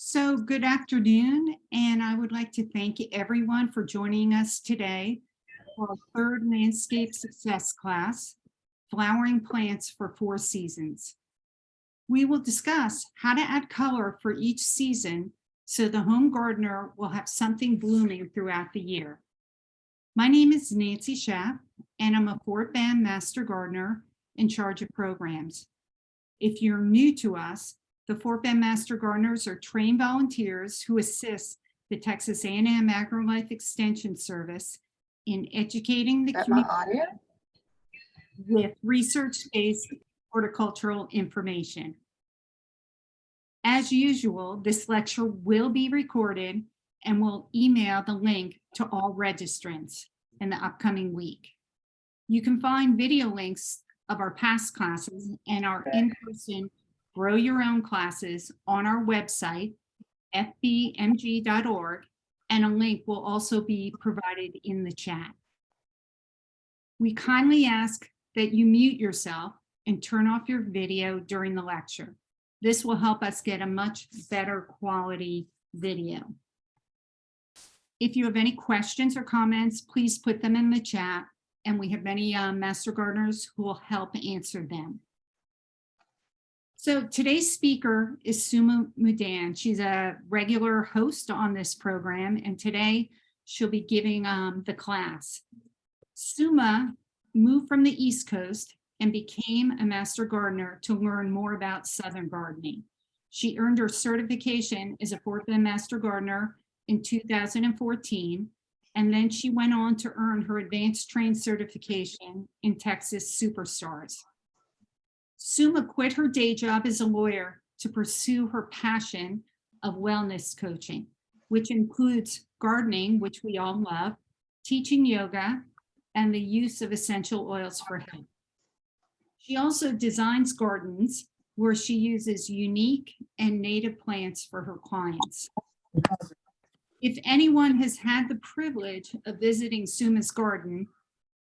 So good afternoon, and I would like to thank everyone for joining us today for our third landscape success class, Flowering Plants for 4 Seasons. We will discuss how to add color for each season so the home gardener will have something blooming throughout the year. My name is Nancy Schaff, and I'm a Fort Bend Master Gardener in charge of programs. If you're new to us, the Fort Bend Master Gardeners are trained volunteers who assist the Texas A&M AgriLife Extension Service in educating the community with research-based horticultural information. As usual, this lecture will be recorded and we'll email the link to all registrants in the upcoming week. You can find video links of our past classes and our in-person Grow Your Own classes on our website, fbmg.org, and a link will also be provided in the chat. We kindly ask that you mute yourself and turn off your video during the lecture. This will help us get a much better quality video. If you have any questions or comments, please put them in the chat, and we have many Master Gardeners who will help answer them. So today's speaker is Suma Mudan. She's a regular host on this program, and today she'll be giving the class. Suma moved from the East Coast and became a Master Gardener to learn more about Southern gardening. She earned her certification as a Fort Bend Master Gardener in 2014, and then she went on to earn her advanced trained certification in Texas Superstars. Suma quit her day job as a lawyer to pursue her passion of wellness coaching, which includes gardening, which we all love, teaching yoga, and the use of essential oils for health. She also designs gardens where she uses unique and native plants for her clients. If anyone has had the privilege of visiting Suma's garden,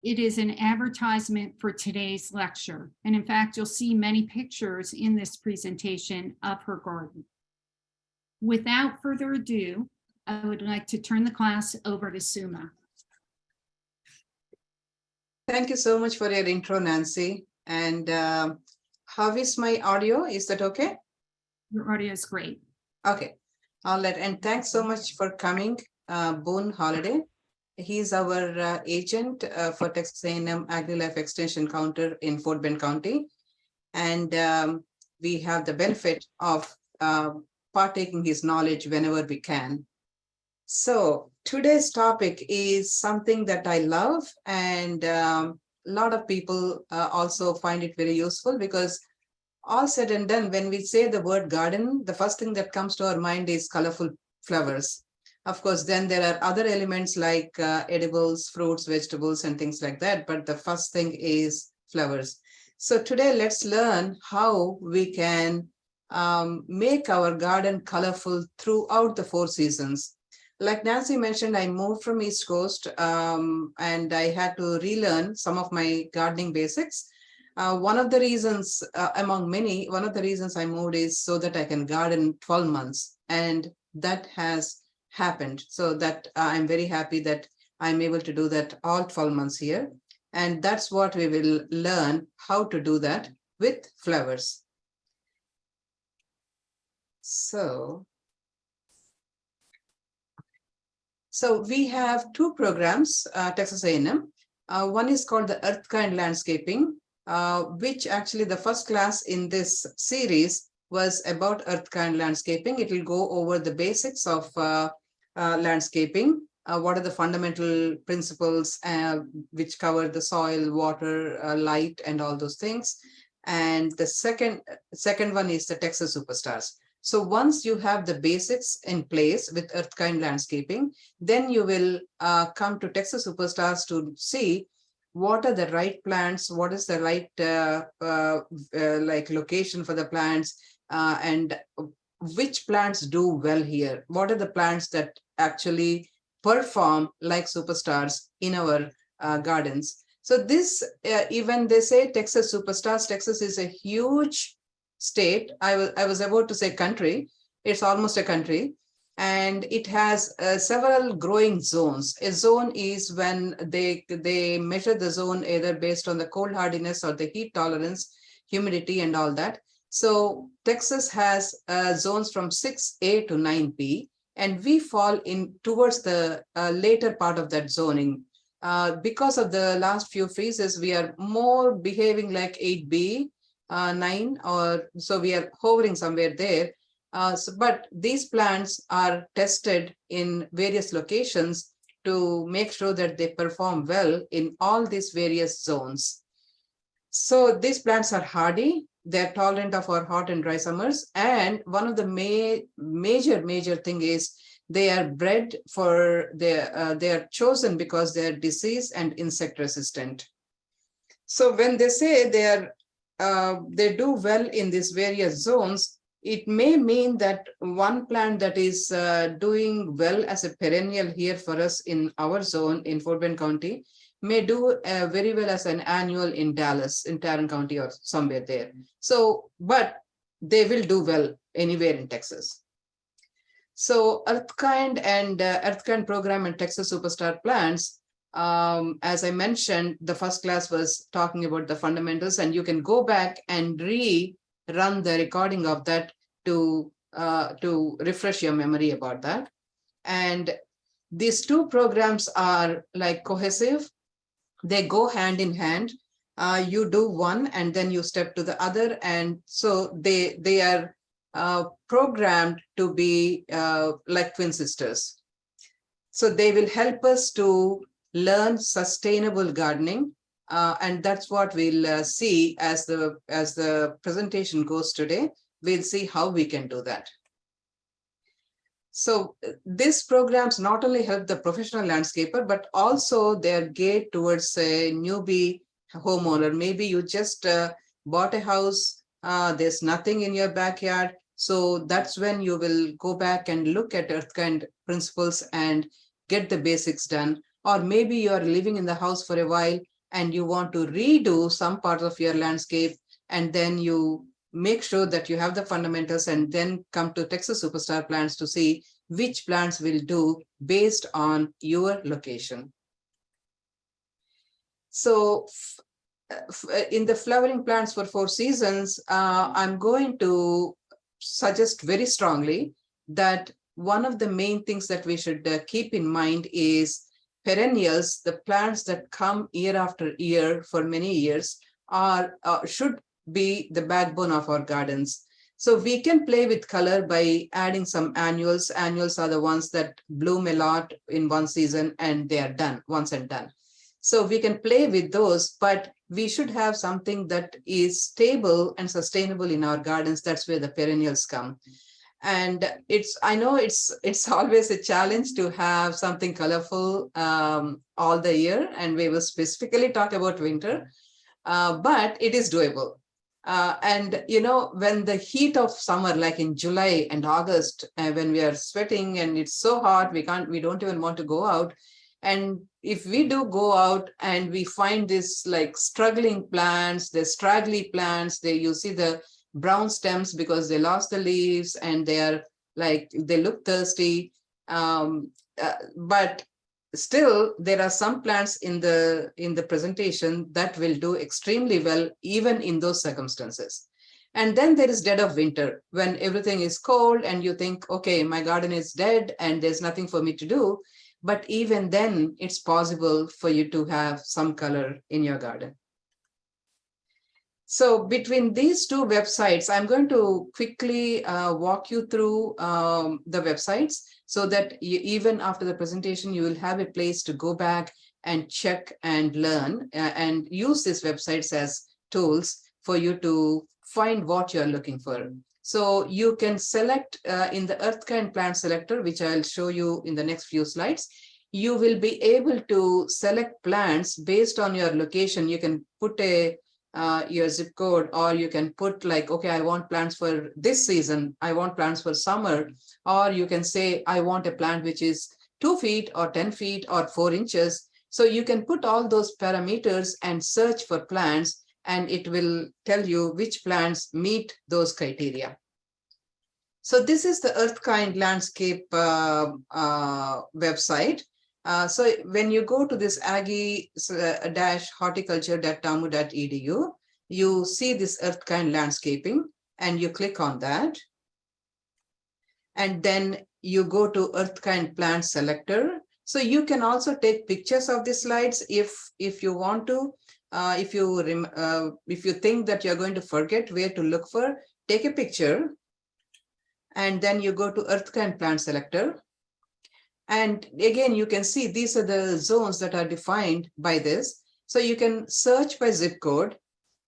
it is an advertisement for today's lecture. And in fact, you'll see many pictures in this presentation of her garden. Without further ado, I would like to turn the class over to Suma. Thank you so much for your intro, Nancy. And how is my audio? Is that okay? Your audio is great. Okay, and thanks so much for coming, Boone Holiday. He's our agent for Texas A&M AgriLife Extension Counter in Fort Bend County. And we have the benefit of partaking his knowledge whenever we can. So today's topic is something that I love, and a lot of people also find it very useful, because all said and done, when we say the word garden, the first thing that comes to our mind is colorful flowers. Of course, then there are other elements like edibles, fruits, vegetables, and things like that. But the first thing is flowers. So today, let's learn how we can make our garden colorful throughout the 4 seasons. Like Nancy mentioned, I moved from East Coast and I had to relearn some of my gardening basics. One of the reasons, among many, one of the reasons I moved is so that I can garden 12 months. And that has happened. So that I'm very happy that I'm able to do that all 12 months here. And that's what we will learn, how to do that with flowers. So we have 2 programs, Texas A&M. One is called the Earthkind Landscaping, which actually the first class in this series was about Earthkind Landscaping. It will go over the basics of landscaping. What are the fundamental principles which cover the soil, water, light, and all those things. And the second one is the Texas Superstars. So once you have the basics in place with Earthkind Landscaping, then you will come to Texas Superstars to see what are the right plants, what is the right like location for the plants, and which plants do well here. What are the plants that actually perform like superstars in our gardens. So this, even they say Texas Superstars, Texas is a huge state. I was about to say country. It's almost a country. And it has several growing zones. A zone is when they measure the zone either based on the cold hardiness or the heat tolerance, humidity and all that. So Texas has zones from 6A to 9B, and we fall in towards the later part of that zoning. Because of the last few freezes, we are more behaving like 8B, 9, or so we are hovering somewhere there. But these plants are tested in various locations to make sure that they perform well in all these various zones. So these plants are hardy, they're tolerant of our hot and dry summers. And one of the major thing is they are bred for they are chosen because they're disease and insect resistant. So when they say they do well in these various zones, it may mean that one plant that is doing well as a perennial here for us in our zone in Fort Bend County may do very well as an annual in Dallas, in Tarrant County or somewhere there. So, but they will do well anywhere in Texas. So Earthkind and Earthkind program and Texas Superstar plants, as I mentioned, the first class was talking about the fundamentals, and you can go back and run the recording of that to refresh your memory about that. And these two programs are like cohesive. They go hand in hand. You do one and then you step to the other. And so they are programmed to be like twin sisters. So they will help us to learn sustainable gardening. And that's what we'll see as the presentation goes today. We'll see how we can do that. So these programs not only help the professional landscaper, but also they're geared towards a newbie homeowner. Maybe you just bought a house, there's nothing in your backyard. So that's when you will go back and look at Earthkind principles and get the basics done. Or maybe you're living in the house for a while and you want to redo some parts of your landscape, and then you make sure that you have the fundamentals and then come to Texas Superstar plants to see which plants will do based on your location. So in the flowering plants for 4 seasons, I'm going to suggest very strongly that one of the main things that we should keep in mind is perennials, the plants that come year after year for many years, should be the backbone of our gardens. So we can play with color by adding some annuals. Annuals are the ones that bloom a lot in one season and they are done, once and done. So we can play with those, but we should have something that is stable and sustainable in our gardens. That's where the perennials come. And I know it's always a challenge to have something colorful all the year, and we will specifically talk about winter, but it is doable. And you know, when the heat of summer, like in July and August, when we are sweating and it's so hot, we don't even want to go out. And if we do go out and we find this like struggling plants, the straggly plants, you see the brown stems because they lost the leaves and they look thirsty. But still, there are some plants in the presentation that will do extremely well even in those circumstances. And then there is dead of winter, when everything is cold and you think, okay, my garden is dead and there's nothing for me to do. But even then, it's possible for you to have some color in your garden. So between these two websites, I'm going to quickly walk you through the websites so that even after the presentation, you will have a place to go back and check and learn and use these websites as tools for you to find what you're looking for. So you can select in the Earthkind plant selector, which I'll show you in the next few slides. You will be able to select plants based on your location. You can put your zip code, or you can put like, okay, I want plants for this season, I want plants for summer, or you can say, I want a plant which is 2 feet or 10 feet or 4 inches. So you can put all those parameters and search for plants, and it will tell you which plants meet those criteria. So this is the Earthkind landscape website. So when you go to this aggie-horticulture.tamu.edu, you see this Earthkind landscaping and you click on that. And then you go to Earthkind plant selector. So you can also take pictures of the slides if you want to. If you think that you're going to forget where to look for, take a picture. And then you go to Earthkind plant selector. And again, you can see these are the zones that are defined by this. So you can search by zip code.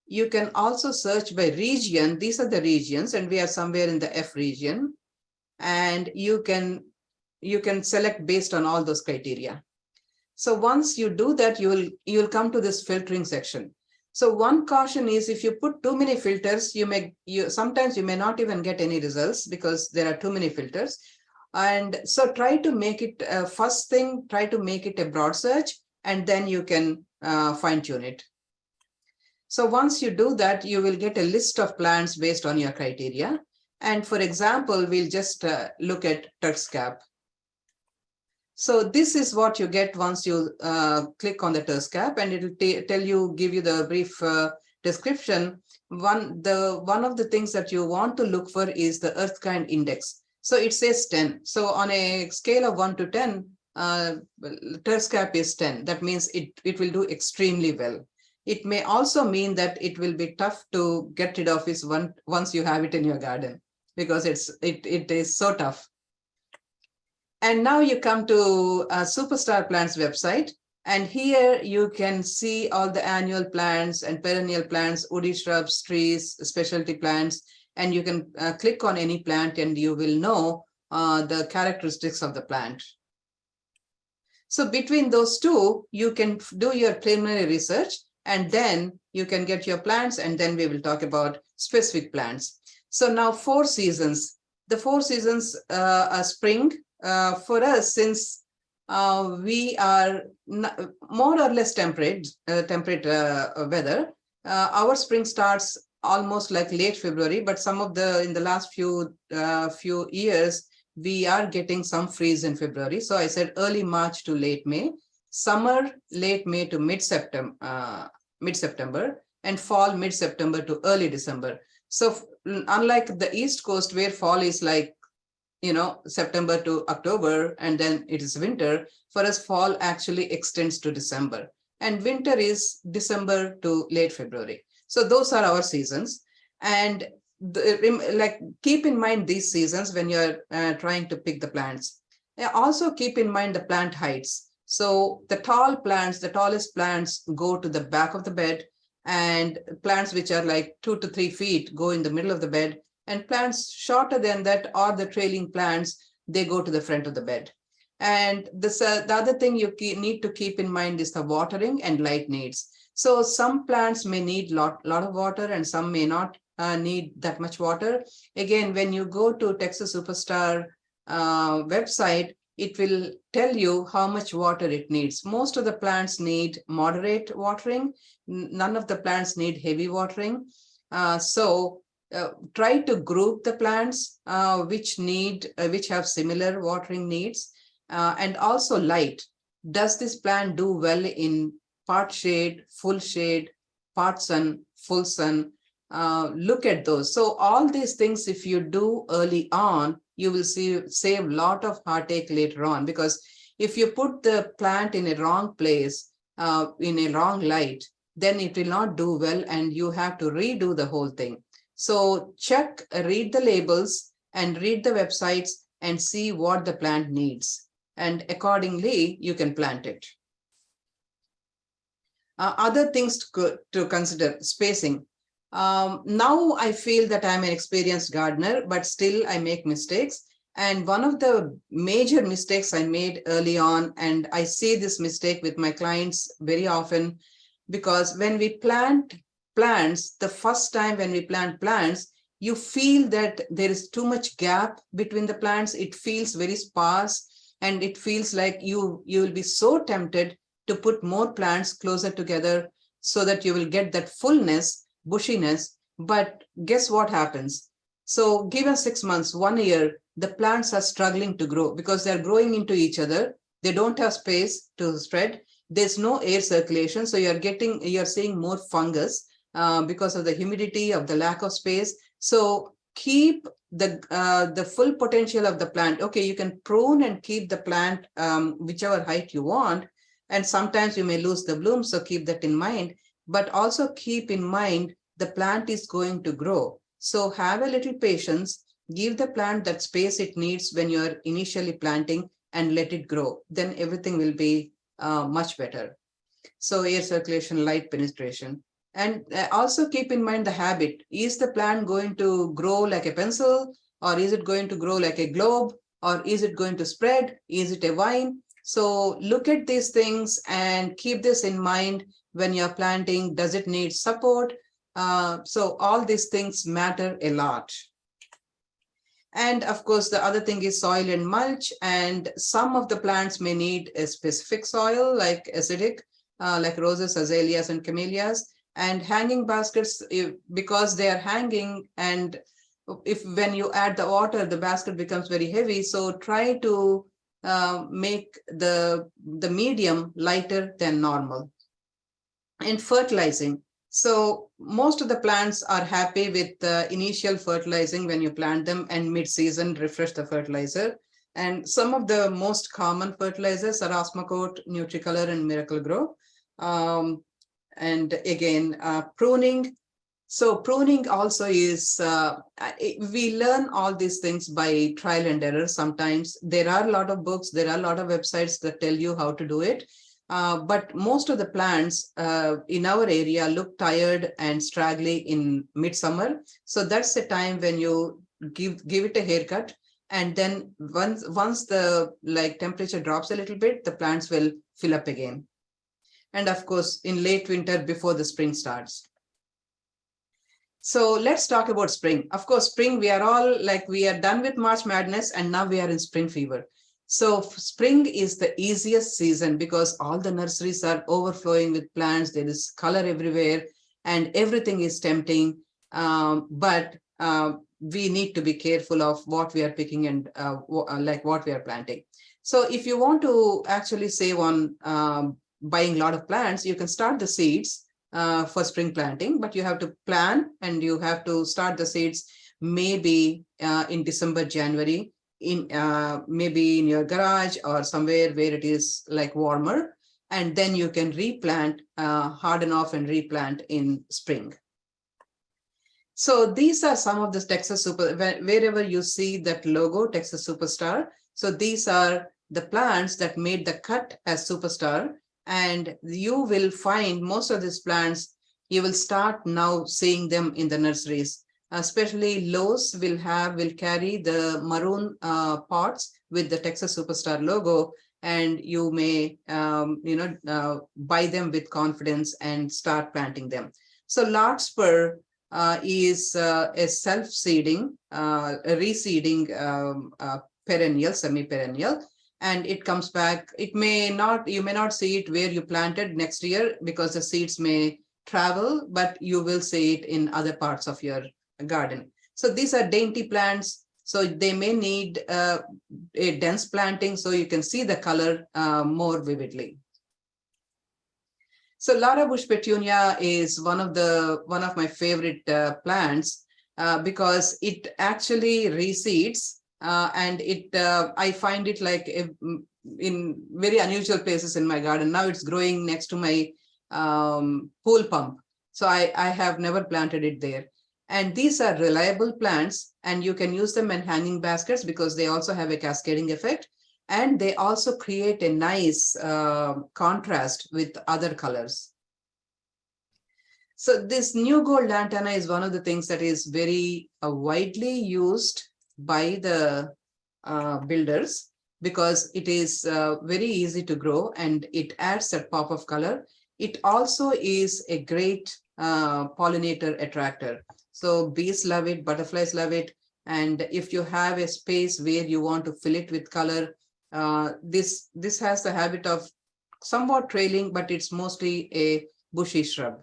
You can also search by region. These are the regions, and we are somewhere in the F region. And you can select based on all those criteria. So once you do that, you'll come to this filtering section. So one caution is if you put too many filters, sometimes you may not even get any results because there are too many filters. And so try to make it first thing, try to make it a broad search, and then you can fine tune it. So once you do that, you will get a list of plants based on your criteria. And for example, we'll just look at Turk's Cap. So this is what you get once you click on the Turk's Cap, and it will give you the brief description. One of the things that you want to look for is the Earthkind index. So it says 10. So on a scale of 1 to 10, Turk's Cap is 10. That means it will do extremely well. It may also mean that it will be tough to get rid of it once you have it in your garden, because it is so tough. And now you come to Superstar Plants website, and here you can see all the annual plants and perennial plants, woody shrubs, trees, specialty plants, and you can click on any plant and you will know the characteristics of the plant. So between those two, you can do your preliminary research, and then you can get your plants, and then we will talk about specific plants. So now 4 seasons. The 4 seasons are spring. For us, since we are more or less temperate weather, our spring starts almost like late February, but in the last few years, we are getting some freeze in February. So I said early March to late May, summer late May to mid-September, and fall mid-September to early December. So unlike the East Coast, where fall is like, September to October, and then it is winter, for us, fall actually extends to December, and winter is December to late February. So those are our seasons. And keep in mind these seasons when you're trying to pick the plants. Also keep in mind the plant heights. So the tallest plants go to the back of the bed, and plants which are like 2 to 3 feet go in the middle of the bed, and plants shorter than that, or the trailing plants, they go to the front of the bed. And the other thing you need to keep in mind is the watering and light needs. So some plants may need lot of water, and some may not need that much water. Again, when you go to Texas Superstar website, it will tell you how much water it needs. Most of the plants need moderate watering. None of the plants need heavy watering. Try to group the plants which have similar watering needs, and also light. Does this plant do well in part shade, full shade, part sun, full sun? Look at those. So all these things, if you do early on, you will save a lot of heartache later on, because if you put the plant in a wrong place, in a wrong light, then it will not do well, and you have to redo the whole thing. So read the labels and read the websites and see what the plant needs, and accordingly you can plant it. Other things to consider: spacing. Now I feel that I'm an experienced gardener, but still I make mistakes. And one of the major mistakes I made early on, and I see this mistake with my clients very often, because when we plant plants, the first time when we plant plants, you feel that there is too much gap between the plants. It feels very sparse, and it feels like you will be so tempted to put more plants closer together so that you will get that fullness, bushiness. But guess what happens? So given 6 months, 1 year, the plants are struggling to grow because they're growing into each other. They don't have space to spread. There's no air circulation. So you're seeing more fungus because of the humidity, of the lack of space. So keep the full potential of the plant. Okay, you can prune and keep the plant whichever height you want. And sometimes you may lose the bloom. So keep that in mind, but also keep in mind the plant is going to grow. So have a little patience, give the plant that space it needs when you're initially planting and let it grow. Then everything will be much better. So air circulation, light penetration. And also keep in mind the habit. Is the plant going to grow like a pencil, or is it going to grow like a globe, or is it going to spread? Is it a vine? So look at these things and keep this in mind when you're planting. Does it need support? So all these things matter a lot. And of course, the other thing is soil and mulch. And some of the plants may need a specific soil like acidic, like roses, azaleas, and camellias. And hanging baskets, because they are hanging, and if when you add the water, the basket becomes very heavy. So try to make the medium lighter than normal. And fertilizing. So most of the plants are happy with the initial fertilizing when you plant them, and mid-season refresh the fertilizer. And some of the most common fertilizers are Osmocote, Nutricolor, and Miracle-Gro. And again, pruning. So pruning also is, we learn all these things by trial and error. Sometimes there are a lot of books, there are a lot of websites that tell you how to do it. But most of the plants in our area look tired and straggly in midsummer. So that's the time when you give it a haircut. And then once the temperature drops a little bit, the plants will fill up again. And of course, in late winter before the spring starts. So let's talk about spring. Of course, spring, we are all we are done with March Madness, and now we are in spring fever. So spring is the easiest season because all the nurseries are overflowing with plants. There is color everywhere and everything is tempting. But we need to be careful of what we are picking and what we are planting. So if you want to actually save on buying a lot of plants, you can start the seeds for spring planting, but you have to plan and you have to start the seeds maybe in December, January, in maybe in your garage or somewhere where it is warmer, and then you can replant, harden off and replant in spring. So these are some of the Texas Super, wherever you see that logo, Texas Superstar. So these are the plants that made the cut as Superstar, and you will find most of these plants, you will start now seeing them in the nurseries. Especially Lowe's will carry the maroon pots with the Texas Superstar logo, and you may buy them with confidence and start planting them. So Larkspur is a self-seeding, reseeding perennial, semi-perennial, and it comes back. You may not see it where you planted next year because the seeds may travel, but you will see it in other parts of your garden. So these are dainty plants, so they may need a dense planting so you can see the color more vividly. So Laura Bush Petunia is one of my favorite plants because it actually reseeds, and I find it in very unusual places in my garden. Now it's growing next to my pool pump, so I have never planted it there. And these are reliable plants, and you can use them in hanging baskets because they also have a cascading effect, and they also create a nice contrast with other colors. So this New Gold Lantana is one of the things that is very widely used by the builders because it is very easy to grow and it adds that pop of color. It also is a great pollinator attractor. So bees love it, butterflies love it. And if you have a space where you want to fill it with color, this has the habit of somewhat trailing, but it's mostly a bushy shrub.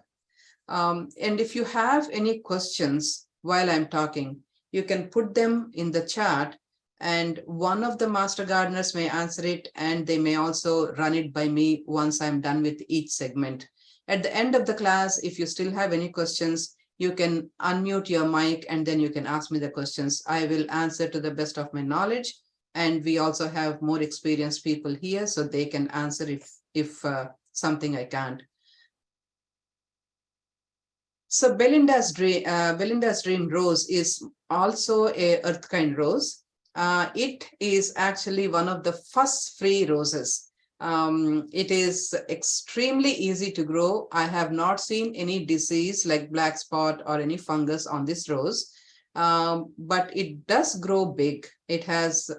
And if you have any questions while I'm talking, you can put them in the chat, and one of the master gardeners may answer it, and they may also run it by me once I'm done with each segment. At the end of the class, if you still have any questions, you can unmute your mic and then you can ask me the questions. I will answer to the best of my knowledge. And we also have more experienced people here, so they can answer if something I can't. So Belinda's dream rose is also a earth kind rose. It is actually one of the first free roses. It is extremely easy to grow. I have not seen any disease like black spot or any fungus on this rose, but it does grow big. It has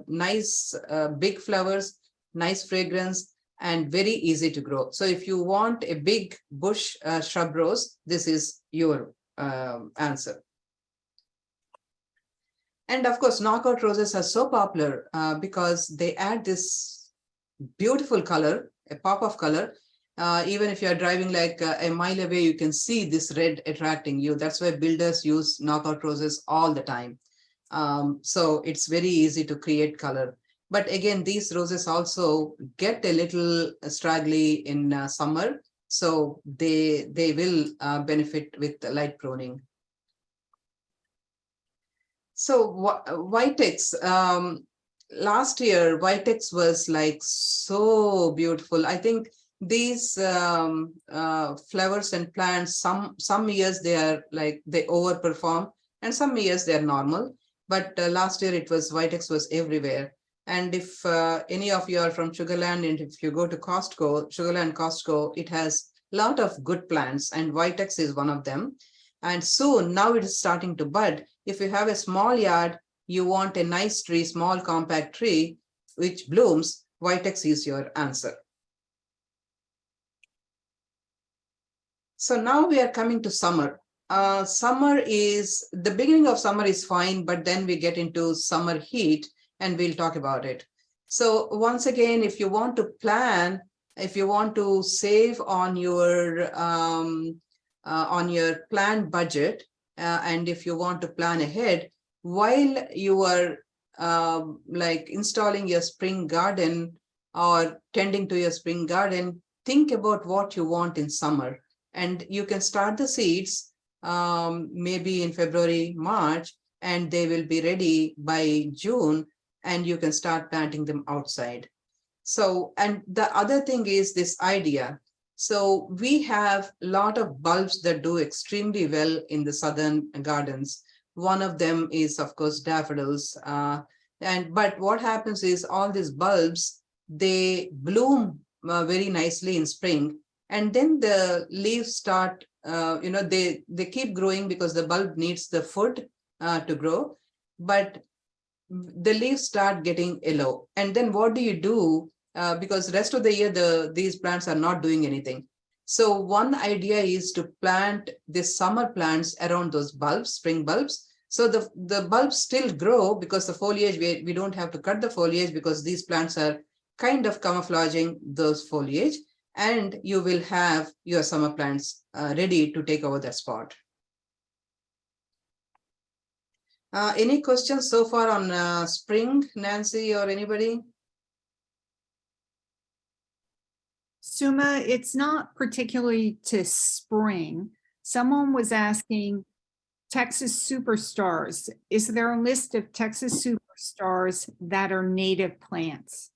nice big flowers, nice fragrance, and very easy to grow. So if you want a big bush shrub rose, this is your answer. And of course, knockout roses are so popular because they add this beautiful color, a pop of color. Even if you're driving like a mile away, you can see this red attracting you. That's why builders use knockout roses all the time. So it's very easy to create color. But again, these roses also get a little straggly in summer. So they will benefit with light pruning. So Vitex, last year, Vitex was like so beautiful. I think these flowers and plants, some years they are like, they overperform, and some years they're normal. But last year it was, Vitex was everywhere. And if any of you are from Sugarland, and if you go to Costco, Sugarland Costco, it has a lot of good plants, and Vitex is one of them. And soon, now it is starting to bud. If you have a small yard, you want a nice tree, small compact tree, which blooms, Vitex is your answer. So now we are coming to summer. Summer is, the beginning of summer is fine, but then we get into summer heat, and we'll talk about it. So once again, if you want to plan, if you want to save on your planned budget, and if you want to plan ahead, while you are like installing your spring garden or tending to your spring garden, think about what you want in summer. And you can start the seeds maybe in February, March, and they will be ready by June, and you can start planting them outside. So, and the other thing is this idea. So we have a lot of bulbs that do extremely well in the southern gardens. One of them is, of course, daffodils. But what happens is all these bulbs, they bloom very nicely in spring, and then the leaves start, they keep growing because the bulb needs the food to grow, but the leaves start getting yellow. And then what do you do? Because the rest of the year, these plants are not doing anything. So one idea is to plant the summer plants around those bulbs, spring bulbs. So the bulbs still grow because the foliage, we don't have to cut the foliage because these plants are kind of camouflaging those foliage, and you will have your summer plants ready to take over that spot. Any questions so far on spring, Nancy or anybody? Suma, it's not particularly to spring. Someone was asking Texas superstars. Is there a list of Texas superstars that are native plants?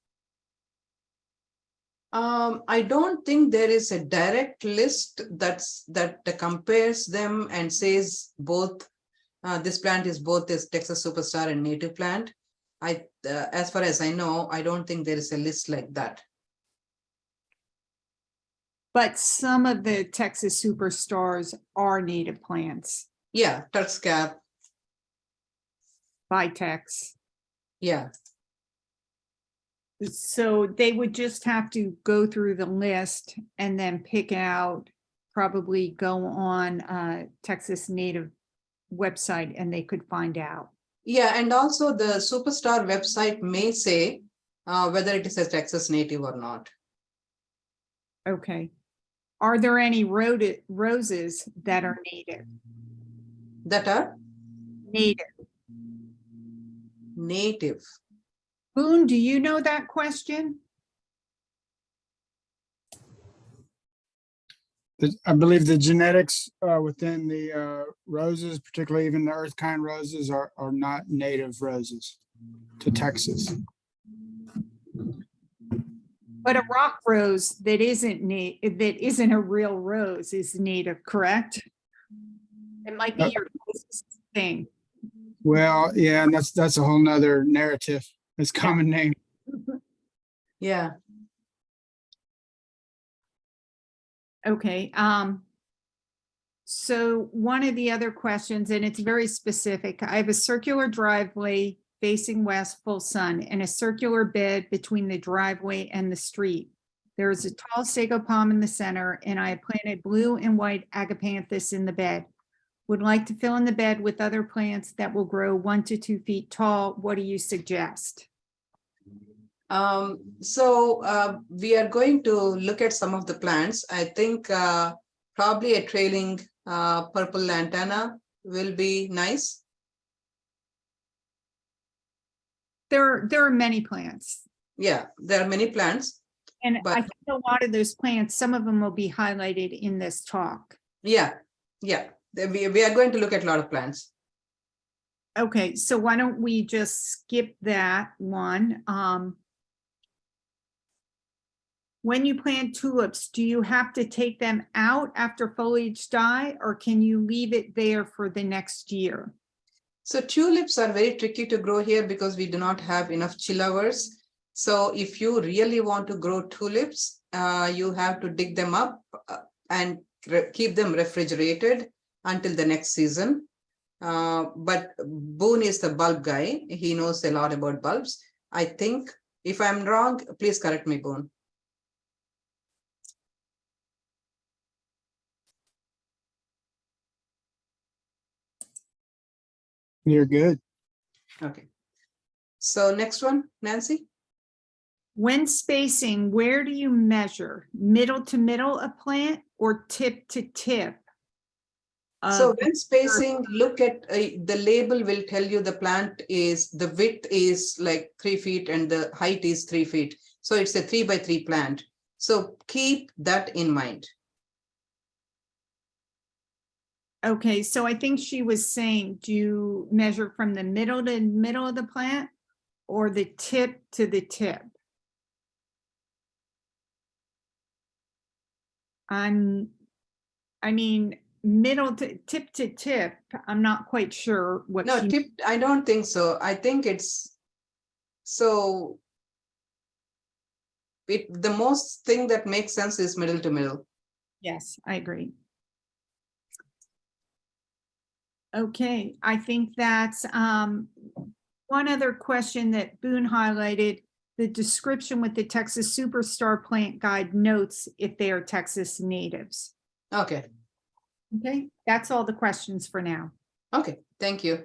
I don't think there is a direct list that compares them and says both. This plant is both this Texas superstar and native plant. As far as I know, I don't think there is a list like that. But some of the Texas superstars are native plants. Yeah, Turk's Cap. Vitex. Yeah. So they would just have to go through the list and then pick out, probably go on Texas native website, and they could find out. Yeah, and also the superstar website may say whether it is a Texas native or not. Okay. Are there any roses that are native? That are? Native. Native. Boone, do you know that question? I believe the genetics within the roses, particularly even the earth kind roses, are not native roses to Texas. But a rock rose that isn't a real rose is native, correct? It might be Yep. your closest thing. Well, yeah, and that's a whole nother narrative. It's common name. Yeah. Okay, so one of the other questions, and it's very specific. I have a circular driveway facing west, full sun, and a circular bed between the driveway and the street. There is a tall sago palm in the center, and I have planted blue and white agapanthus in the bed. Would like to fill in the bed with other plants that will grow 1 to 2 feet tall. What do you suggest? We are going to look at some of the plants. I think probably a trailing purple lantana will be nice. There are many plants. Yeah, there are many plants. And But- I think a lot of those plants, some of them will be highlighted in this talk. Yeah. We are going to look at a lot of plants. Okay, so why don't we just skip that one? When you plant tulips, do you have to take them out after foliage die, or can you leave it there for the next year? So tulips are very tricky to grow here because we do not have enough chill hours. So if you really want to grow tulips, you have to dig them up and keep them refrigerated until the next season. But Boone is the bulb guy. He knows a lot about bulbs. I think if I'm wrong, please correct me, Boone. You're good. Okay. So next one, Nancy. When spacing, where do you measure? Middle to middle a plant or tip to tip? So when spacing, look at the label will tell you the plant is, the width is like 3 feet and the height is 3 feet. So it's a 3 by 3 plant. So keep that in mind. Okay, so I think she was saying, do you measure from the middle to middle of the plant or the tip to the tip? I mean, middle to tip, I'm not quite sure what No, she, tip, I don't think so. I think it's so. The most thing that makes sense is middle to middle. yes, I agree. Okay, I think that's one other question that Boone highlighted, the description with the Texas Superstar Plant Guide notes if they are Texas natives. Okay, Okay, that's all the questions for now. okay, thank you.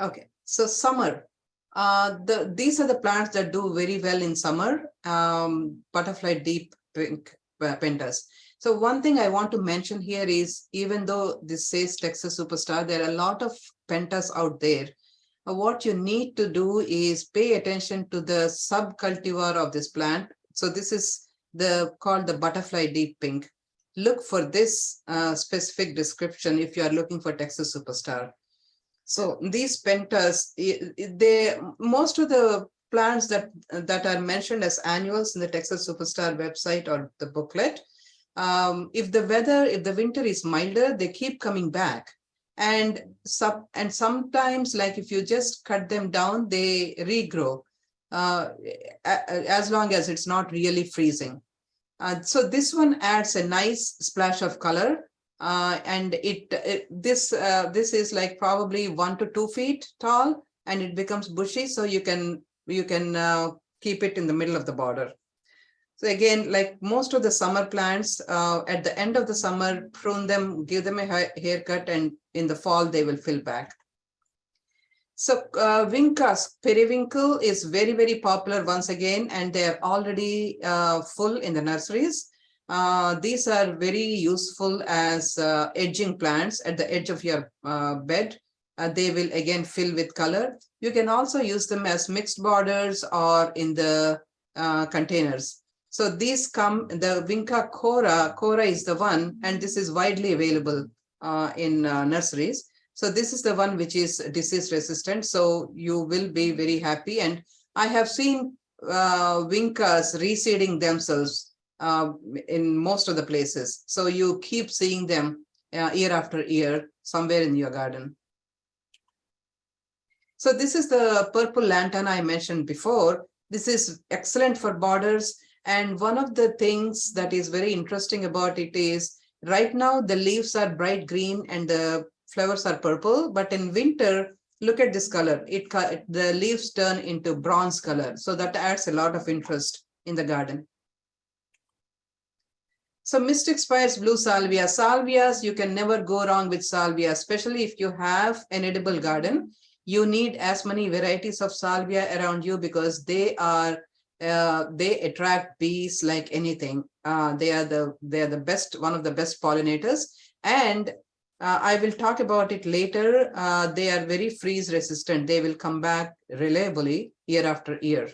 Okay, so summer. These are the plants that do very well in summer. Butterfly deep pink pentas. So one thing I want to mention here is, even though this says Texas Superstar, there are a lot of pentas out there. What you need to do is pay attention to the subcultivar of this plant. So this is called the butterfly deep pink. Look for this specific description if you are looking for Texas Superstar. So these pentas, most of the plants that are mentioned as annuals in the Texas Superstar website or the booklet, if the winter is milder, they keep coming back. And sometimes, like if you just cut them down, they regrow as long as it's not really freezing. So this one adds a nice splash of color. And this is like probably 1 to 2 feet tall, and it becomes bushy. So you can keep it in the middle of the border. So again, like most of the summer plants, at the end of the summer, prune them, give them a haircut, and in the fall they will fill back. So Vincas periwinkle is very, very popular once again, and they are already full in the nurseries. These are very useful as edging plants at the edge of your bed. They will again fill with color. You can also use them as mixed borders or in the containers. So these come, the Vinca Cora is the one, and this is widely available in nurseries. So this is the one which is disease resistant. So you will be very happy. And I have seen Vincas reseeding themselves in most of the places. So you keep seeing them year after year somewhere in your garden. So this is the purple lantana I mentioned before. This is excellent for borders. And one of the things that is very interesting about it is right now the leaves are bright green and the flowers are purple, but in winter, look at this color. The leaves turn into bronze color. So that adds a lot of interest in the garden. So Mystic Spires blue salvia. Salvias, you can never go wrong with salvia, especially if you have an edible garden. You need as many varieties of salvia around you because they attract bees like anything. They are the best, one of the best pollinators. And I will talk about it later. They are very freeze resistant. They will come back reliably year after year.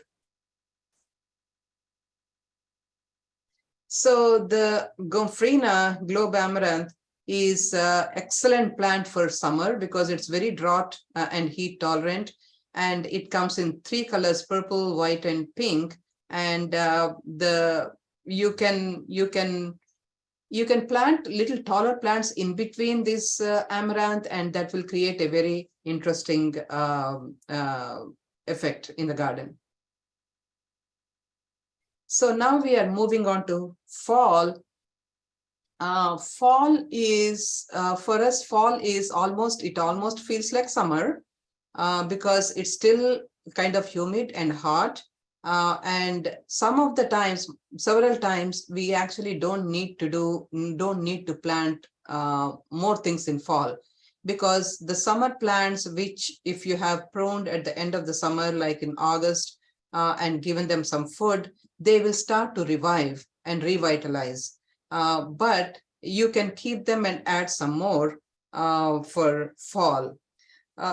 So the Gomphrena globe amaranth is an excellent plant for summer because it's very drought and heat tolerant. And it comes in 3 colors, purple, white, and pink. And you can plant little taller plants in between this amaranth, and that will create a very interesting effect in the garden. So now we are moving on to fall. Fall is, for us, fall is almost feels like summer because it's still kind of humid and hot. And several times, we actually don't need to plant more things in fall, because the summer plants, which if you have pruned at the end of the summer, like in August, and given them some food, they will start to revive and revitalize. But you can keep them and add some more for fall.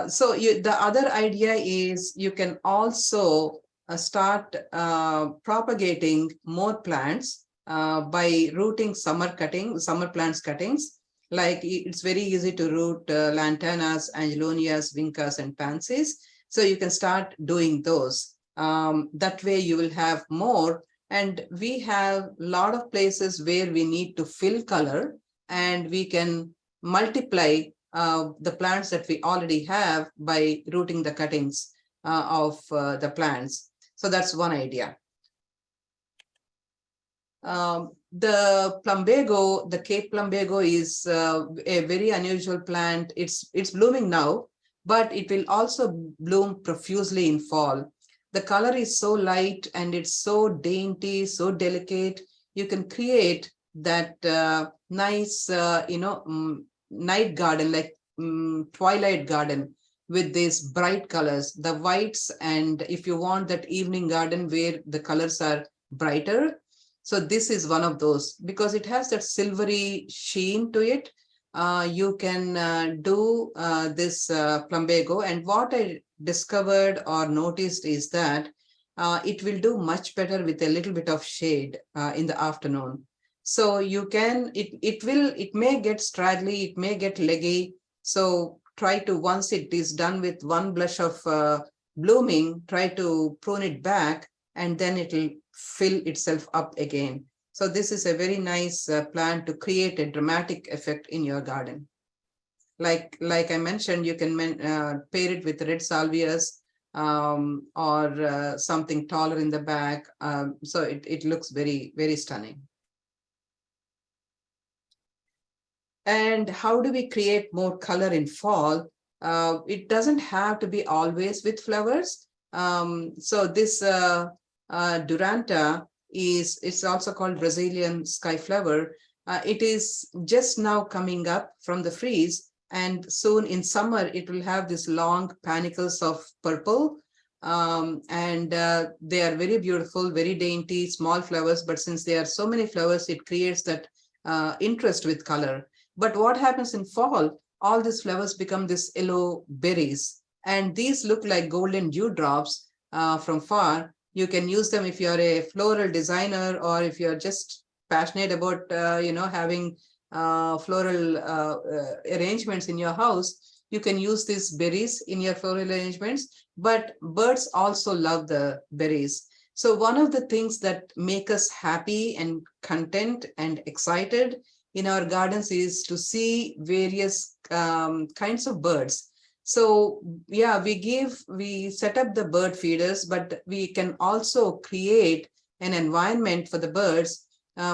So the other idea is you can also start propagating more plants by rooting summer plants cuttings. Like it's very easy to root lantanas, angelonias, vincas, and pansies. So you can start doing those. That way you will have more. And we have a lot of places where we need to fill color, and we can multiply the plants that we already have by rooting the cuttings of the plants. So that's one idea. The plumbago, the Cape plumbago, is a very unusual plant. It's blooming now, but it will also bloom profusely in fall. The color is so light and it's so dainty, so delicate. You can create that nice, night garden, like twilight garden, with these bright colors, the whites. And if you want that evening garden where the colors are brighter, so this is one of those, because it has that silvery sheen to it. You can do this plumbago. And what I discovered or noticed is that it will do much better with a little bit of shade in the afternoon. So you can, it may get straggly, it may get leggy. So try to, once it is done with one blush of blooming, try to prune it back, and then it will fill itself up again. So this is a very nice plant to create a dramatic effect in your garden. Like I mentioned, you can pair it with red salvias or something taller in the back. So it looks very, very stunning. And how do we create more color in fall? It doesn't have to be always with flowers. So this Duranta it's also called Brazilian sky flower. It is just now coming up from the freeze, and soon in summer it will have these long panicles of purple. and they are very beautiful, very dainty, small flowers. But since there are so many flowers, it creates that interest with color. But what happens in fall, all these flowers become this yellow berries, and these look like golden dewdrops from far. You can use them if you're a floral designer, or if you're just passionate about, having floral arrangements in your house. You can use these berries in your floral arrangements, but birds also love the berries. So one of the things that make us happy and content and excited in our gardens is to see various kinds of birds. So yeah, we set up the bird feeders, but we can also create an environment for the birds,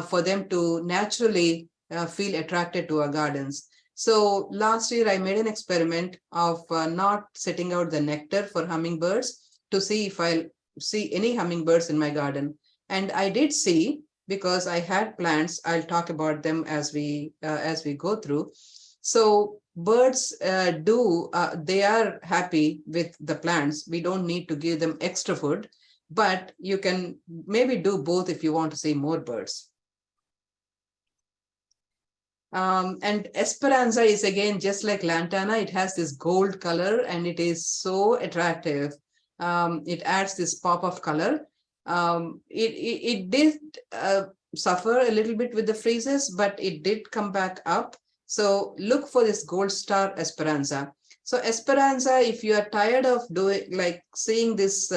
for them to naturally feel attracted to our gardens. So last year I made an experiment of not setting out the nectar for hummingbirds to see if I'll see any hummingbirds in my garden. And I did see, because I had plants. I'll talk about them as we go through. So birds they are happy with the plants. We don't need to give them extra food, but you can maybe do both if you want to see more birds. And Esperanza is again just like Lantana. It has this gold color and it is so attractive. It adds this pop of color. It did suffer a little bit with the freezes, but it did come back up. So look for this gold star Esperanza. So Esperanza, if you are tired of seeing this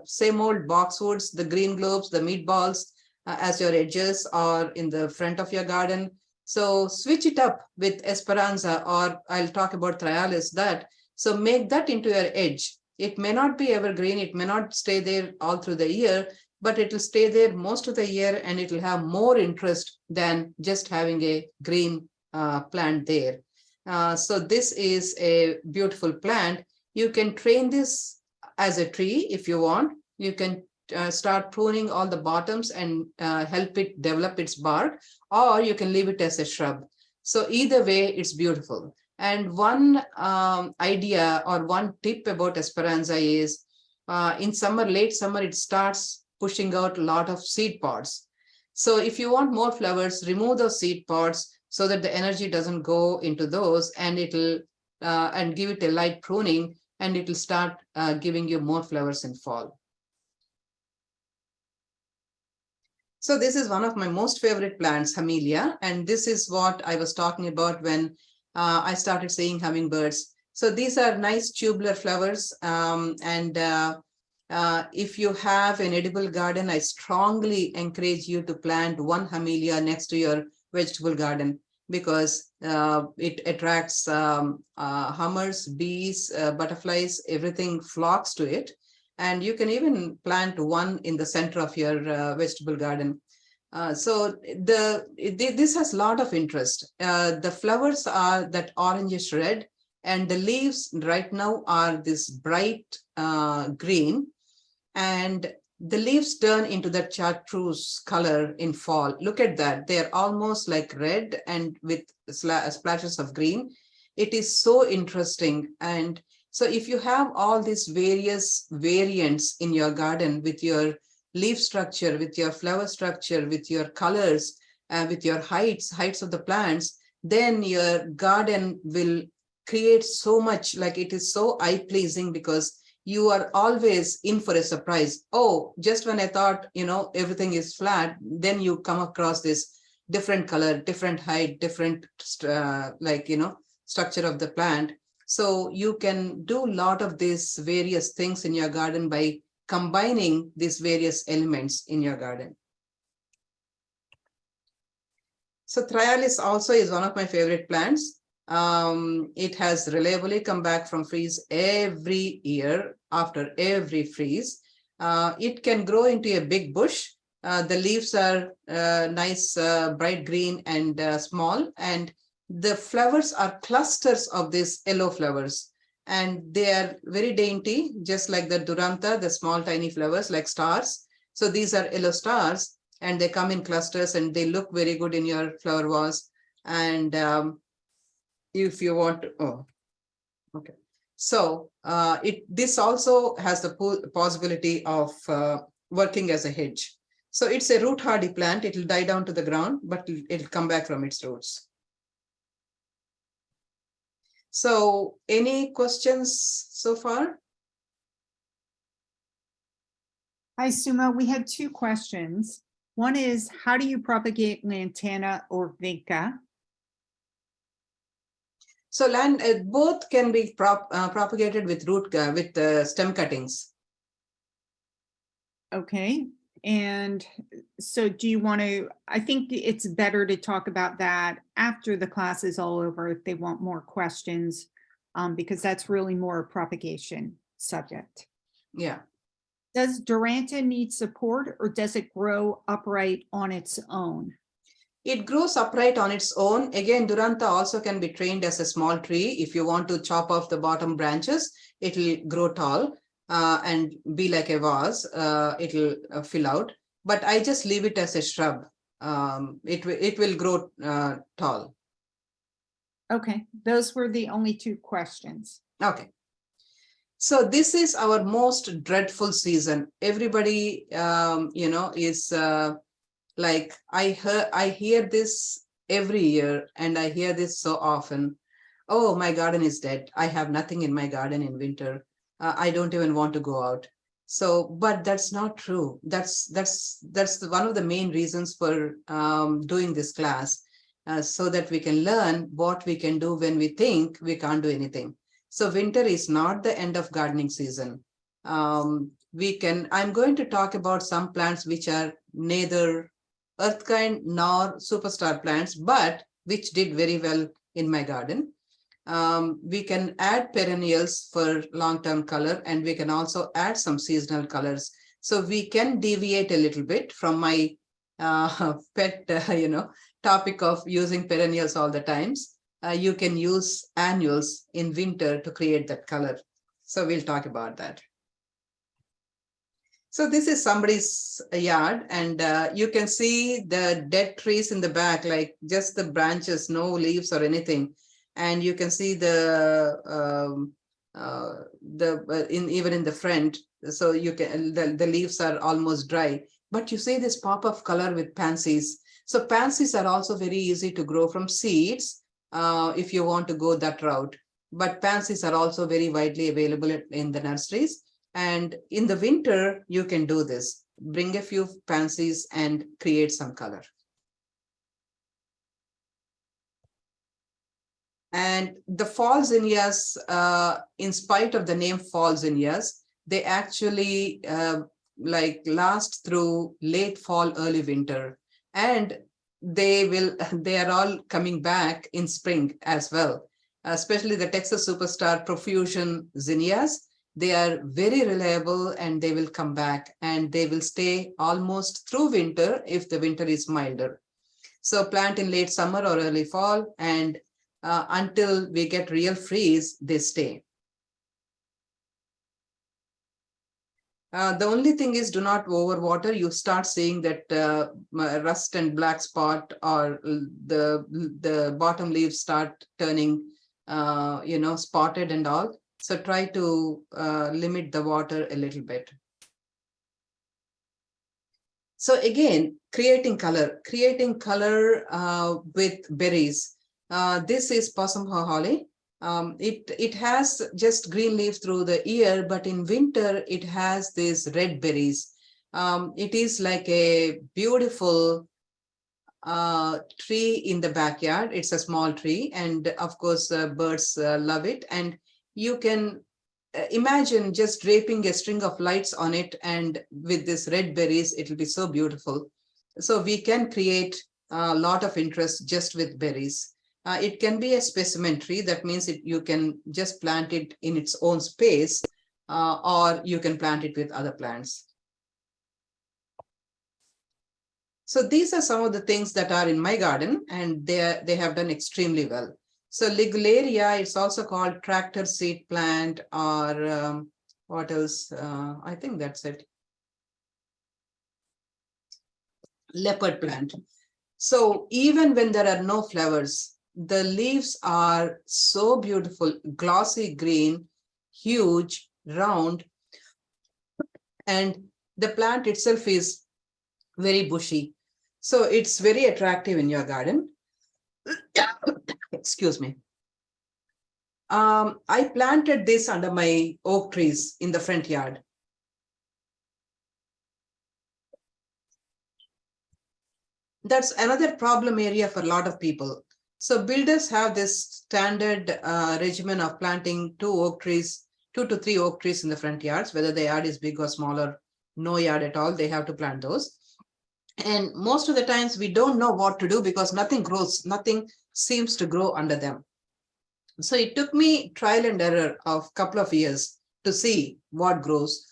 same old boxwoods, the green globes, the meatballs as your edges or in the front of your garden, so switch it up with Esperanza, or I'll talk about Thryallis that. So make that into your edge. It may not be evergreen, it may not stay there all through the year, but it will stay there most of the year, and it will have more interest than just having a green plant there. So this is a beautiful plant. You can train this as a tree if you want. You can start pruning all the bottoms and help it develop its bark, or you can leave it as a shrub. So either way, it's beautiful. And one idea or one tip about Esperanza is in summer, late summer, it starts pushing out a lot of seed pods. So if you want more flowers, remove those seed pods so that the energy doesn't go into those, and it'll and give it a light pruning, and it will start giving you more flowers in fall. So this is one of my most favorite plants, Hamelia, and this is what I was talking about when I started seeing hummingbirds. So these are nice tubular flowers, and if you have an edible garden, I strongly encourage you to plant one Hamelia next to your vegetable garden, because it attracts hummers, bees, butterflies, everything flocks to it. And you can even plant one in the center of your vegetable garden. So this has a lot of interest. The flowers are that orangish red, and the leaves right now are this bright green, and the leaves turn into that chartreuse color in fall. Look at that. They're almost like red and with splashes of green. It is so interesting. And so if you have all these various variants in your garden with your leaf structure, with your flower structure, with your colors, with your heights of the plants, then your garden will create so much, like it is so eye-pleasing, because you are always in for a surprise. Oh, just when I thought, everything is flat, then you come across this different color, different height, different, structure of the plant. So you can do a lot of these various things in your garden by combining these various elements in your garden. So Thryallis also is one of my favorite plants. It has reliably come back from freeze every year after every freeze. It can grow into a big bush. The leaves are nice, bright green and small, and the flowers are clusters of these yellow flowers, and they are very dainty, just like the Duranta, the small tiny flowers like stars. So these are yellow stars, and they come in clusters, and they look very good in your flower vase. And if you want to, So this also has the possibility of working as a hedge. So it's a root hardy plant. It will die down to the ground, but it'll come back from its roots. So any questions so far? Hi, Suma. We had two questions. One is, how do you propagate lantana or vinca? So both can be propagated with stem cuttings. Okay. And so do you want to, I think it's better to talk about that after the class is all over if they want more questions, because that's really more a propagation subject. Yeah. Does Duranta need support or does it grow upright on its own? It grows upright on its own. Again, Duranta also can be trained as a small tree. If you want to chop off the bottom branches, it will grow tall and be like a vase. It will fill out. But I just leave it as a shrub. It will grow tall. Okay, those were the only two questions. Okay. So this is our most dreadful season. Everybody, is like, I hear this every year and I hear this so often. Oh, my garden is dead. I have nothing in my garden in winter. I don't even want to go out. So, but that's not true. That's one of the main reasons for doing this class, so that we can learn what we can do when we think we can't do anything. So winter is not the end of gardening season. I'm going to talk about some plants which are neither earthkind nor superstar plants, but which did very well in my garden. We can add perennials for long-term color, and we can also add some seasonal colors. So we can deviate a little bit from my pet, topic of using perennials all the times. You can use annuals in winter to create that color. So we'll talk about that. So this is somebody's yard, and you can see the dead trees in the back, like just the branches, no leaves or anything. And you can see even in the front, so you can the leaves are almost dry. But you see this pop of color with pansies. So pansies are also very easy to grow from seeds. If you want to go that route. But pansies are also very widely available in the nurseries. And in the winter, you can do this. Bring a few pansies and create some color. And the fall zinnias, in spite of the name fall zinnias, they actually last through late fall, early winter. And they are all coming back in spring as well, especially the Texas Superstar Profusion zinnias. They are very reliable and they will come back and they will stay almost through winter if the winter is milder. So plant in late summer or early fall, and until we get real freeze, they stay. The only thing is, do not overwater. You start seeing that rust and black spot, or the bottom leaves start turning, spotted and all. So try to limit the water a little bit. So again, creating color with berries. This is possum holly. It has just green leaf through the year, but in winter it has these red berries. It is like a beautiful tree in the backyard. It's a small tree, and of course birds love it. And you can imagine just draping a string of lights on it, and with this red berries, it will be so beautiful. So we can create a lot of interest just with berries. It can be a specimen tree. That means you can just plant it in its own space, or you can plant it with other plants. So these are some of the things that are in my garden, and they have done extremely well. So Ligularia, it's also called tractor seed plant, or what else? I think that's it. Leopard plant. So even when there are no flowers, the leaves are so beautiful, glossy green, huge, round, and the plant itself is very bushy. So it's very attractive in your garden. Excuse me. I planted this under my oak trees in the front yard. That's another problem area for a lot of people. So builders have this standard regimen of planting 2 to 3 oak trees in the front yards, whether the yard is big or small or no yard at all, they have to plant those. And most of the times we don't know what to do because nothing grows, nothing seems to grow under them. So it took me trial and error of a couple of years to see what grows.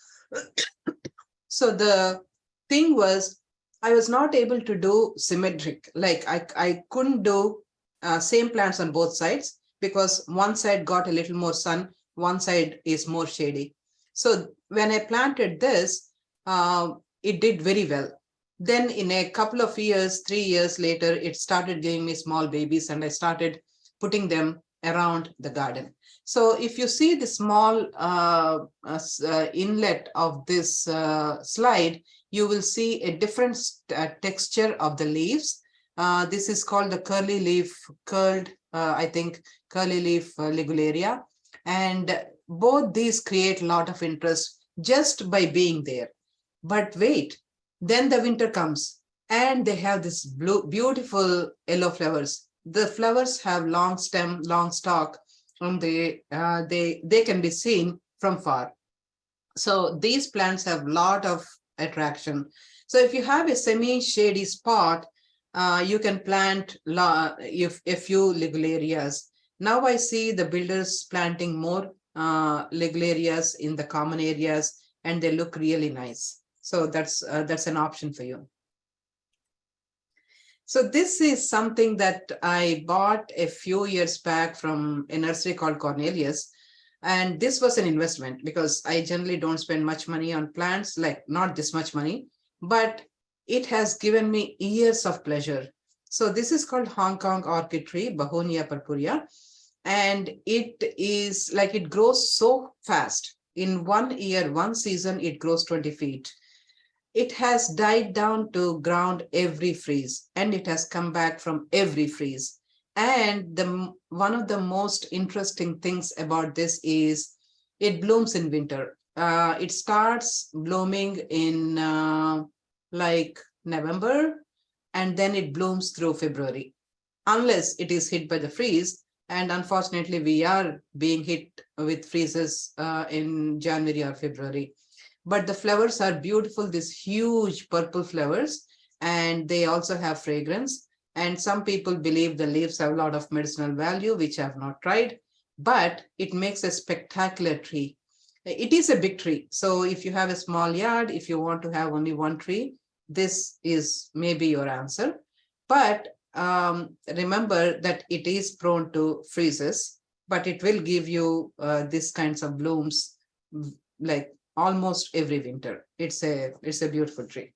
So the thing was, I was not able to do symmetric, like I couldn't do same plants on both sides because one side got a little more sun, one side is more shady. So when I planted this, it did very well. Then in a couple of years, 3 years later, it started giving me small babies and I started putting them around the garden. So if you see the small inlet of this slide, you will see a different texture of the leaves. This is called the curly leaf, curly leaf ligularia. And both these create a lot of interest just by being there. But wait, then the winter comes and they have this beautiful yellow flowers. The flowers have long stem, long stalk, and they can be seen from far. So these plants have a lot of attraction. So if you have a semi-shady spot, you can plant a few ligularias. Now I see the builders planting more ligularias in the common areas, and they look really nice. So that's an option for you. So this is something that I bought a few years back from a nursery called Cornelius. And this was an investment because I generally don't spend much money on plants, like not this much money, but it has given me years of pleasure. So this is called Hong Kong orchid tree, Begonia purpurea. And it is like it grows so fast. In 1 year, 1 season, it grows 20 feet. It has died down to ground every freeze, and it has come back from every freeze. And one of the most interesting things about this is it blooms in winter. It starts blooming in like November, and then it blooms through February, unless it is hit by the freeze. And unfortunately, we are being hit with freezes in January or February. But the flowers are beautiful, these huge purple flowers, and they also have fragrance. And some people believe the leaves have a lot of medicinal value, which I have not tried, but it makes a spectacular tree. It is a big tree. So if you have a small yard, if you want to have only one tree, this is maybe your answer. But remember that it is prone to freezes, but it will give you these kinds of blooms like almost every winter. It's a beautiful tree.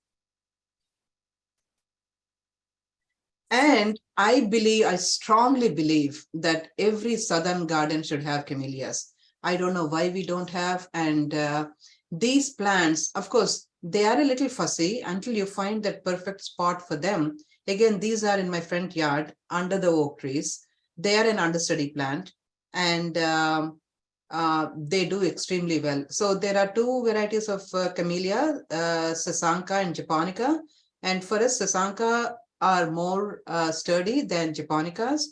And I strongly believe that every southern garden should have camellias. I don't know why we don't have. And these plants, of course, they are a little fussy until you find that perfect spot for them. Again, these are in my front yard under the oak trees. They are an understudy plant, and they do extremely well. So there are 2 varieties of camellia, Sasanka and Japonica. And for us, Sasanka are more sturdy than Japonicas.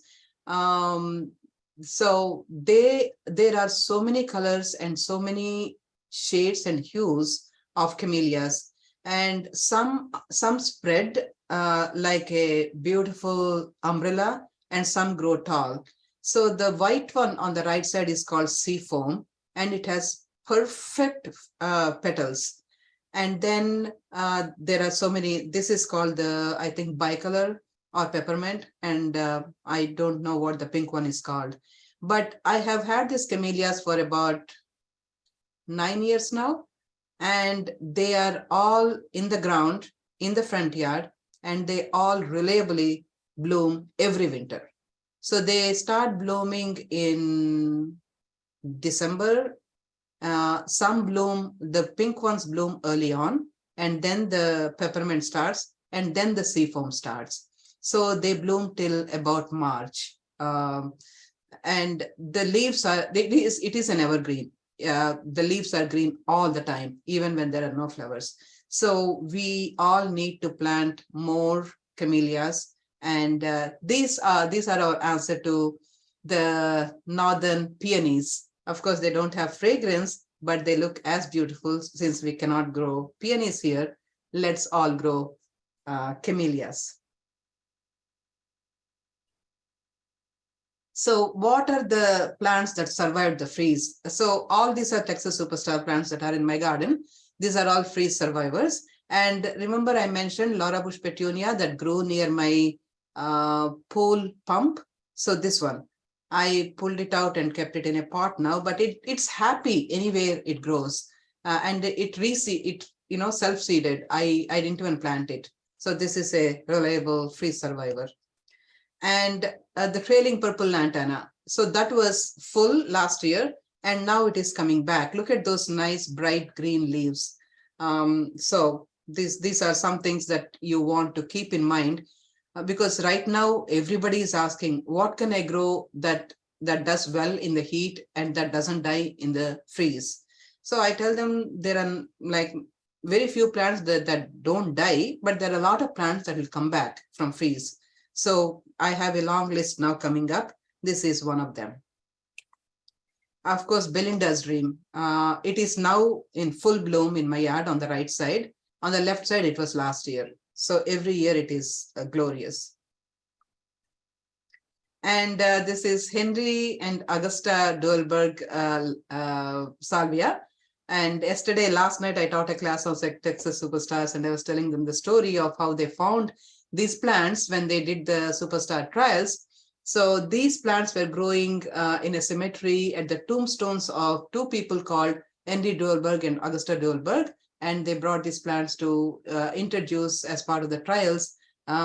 So there are so many colors and so many shades and hues of camellias, and some spread like a beautiful umbrella, and some grow tall. So the white one on the right side is called sea foam, and it has perfect petals. And then there are so many. This is called the, I think, bicolor or peppermint, and I don't know what the pink one is called. But I have had these camellias for about 9 years now, and they are all in the ground in the front yard, and they all reliably bloom every winter. So they start blooming in December, Some bloom, the pink ones bloom early on, and then the peppermint starts, and then the sea foam starts. So they bloom till about March. And the leaves are, it is an evergreen. The leaves are green all the time, even when there are no flowers. So we all need to plant more camellias, and these are our answer to the northern peonies. Of course, they don't have fragrance, but they look as beautiful. Since we cannot grow peonies here, let's all grow camellias. So what are the plants that survived the freeze? So all these are Texas superstar plants that are in my garden. These are all freeze survivors. And remember, I mentioned Laura Bush petunia that grew near my pool pump. So this one, I pulled it out and kept it in a pot now, but it's happy anywhere it grows. And it self-seeded. I didn't even plant it. So this is a reliable freeze survivor. And the trailing purple lantana. So that was full last year, and now it is coming back. Look at those nice bright green leaves. So these are some things that you want to keep in mind, because right now everybody is asking, what can I grow that does well in the heat and that doesn't die in the freeze? So I tell them there are like very few plants that don't die, but there are a lot of plants that will come back from freeze. So I have a long list now coming up. This is one of them. Of course, Belinda's dream. It is now in full bloom in my yard on the right side. On the left side, it was last year. So every year it is glorious. And this is Henry and Augusta Duelberg Salvia. And last night, I taught a class of Texas superstars, and I was telling them the story of how they found these plants when they did the superstar trials. So these plants were growing in a cemetery at the tombstones of two people called Henry Duelberg and Augusta Duelberg. And they brought these plants to introduce as part of the trials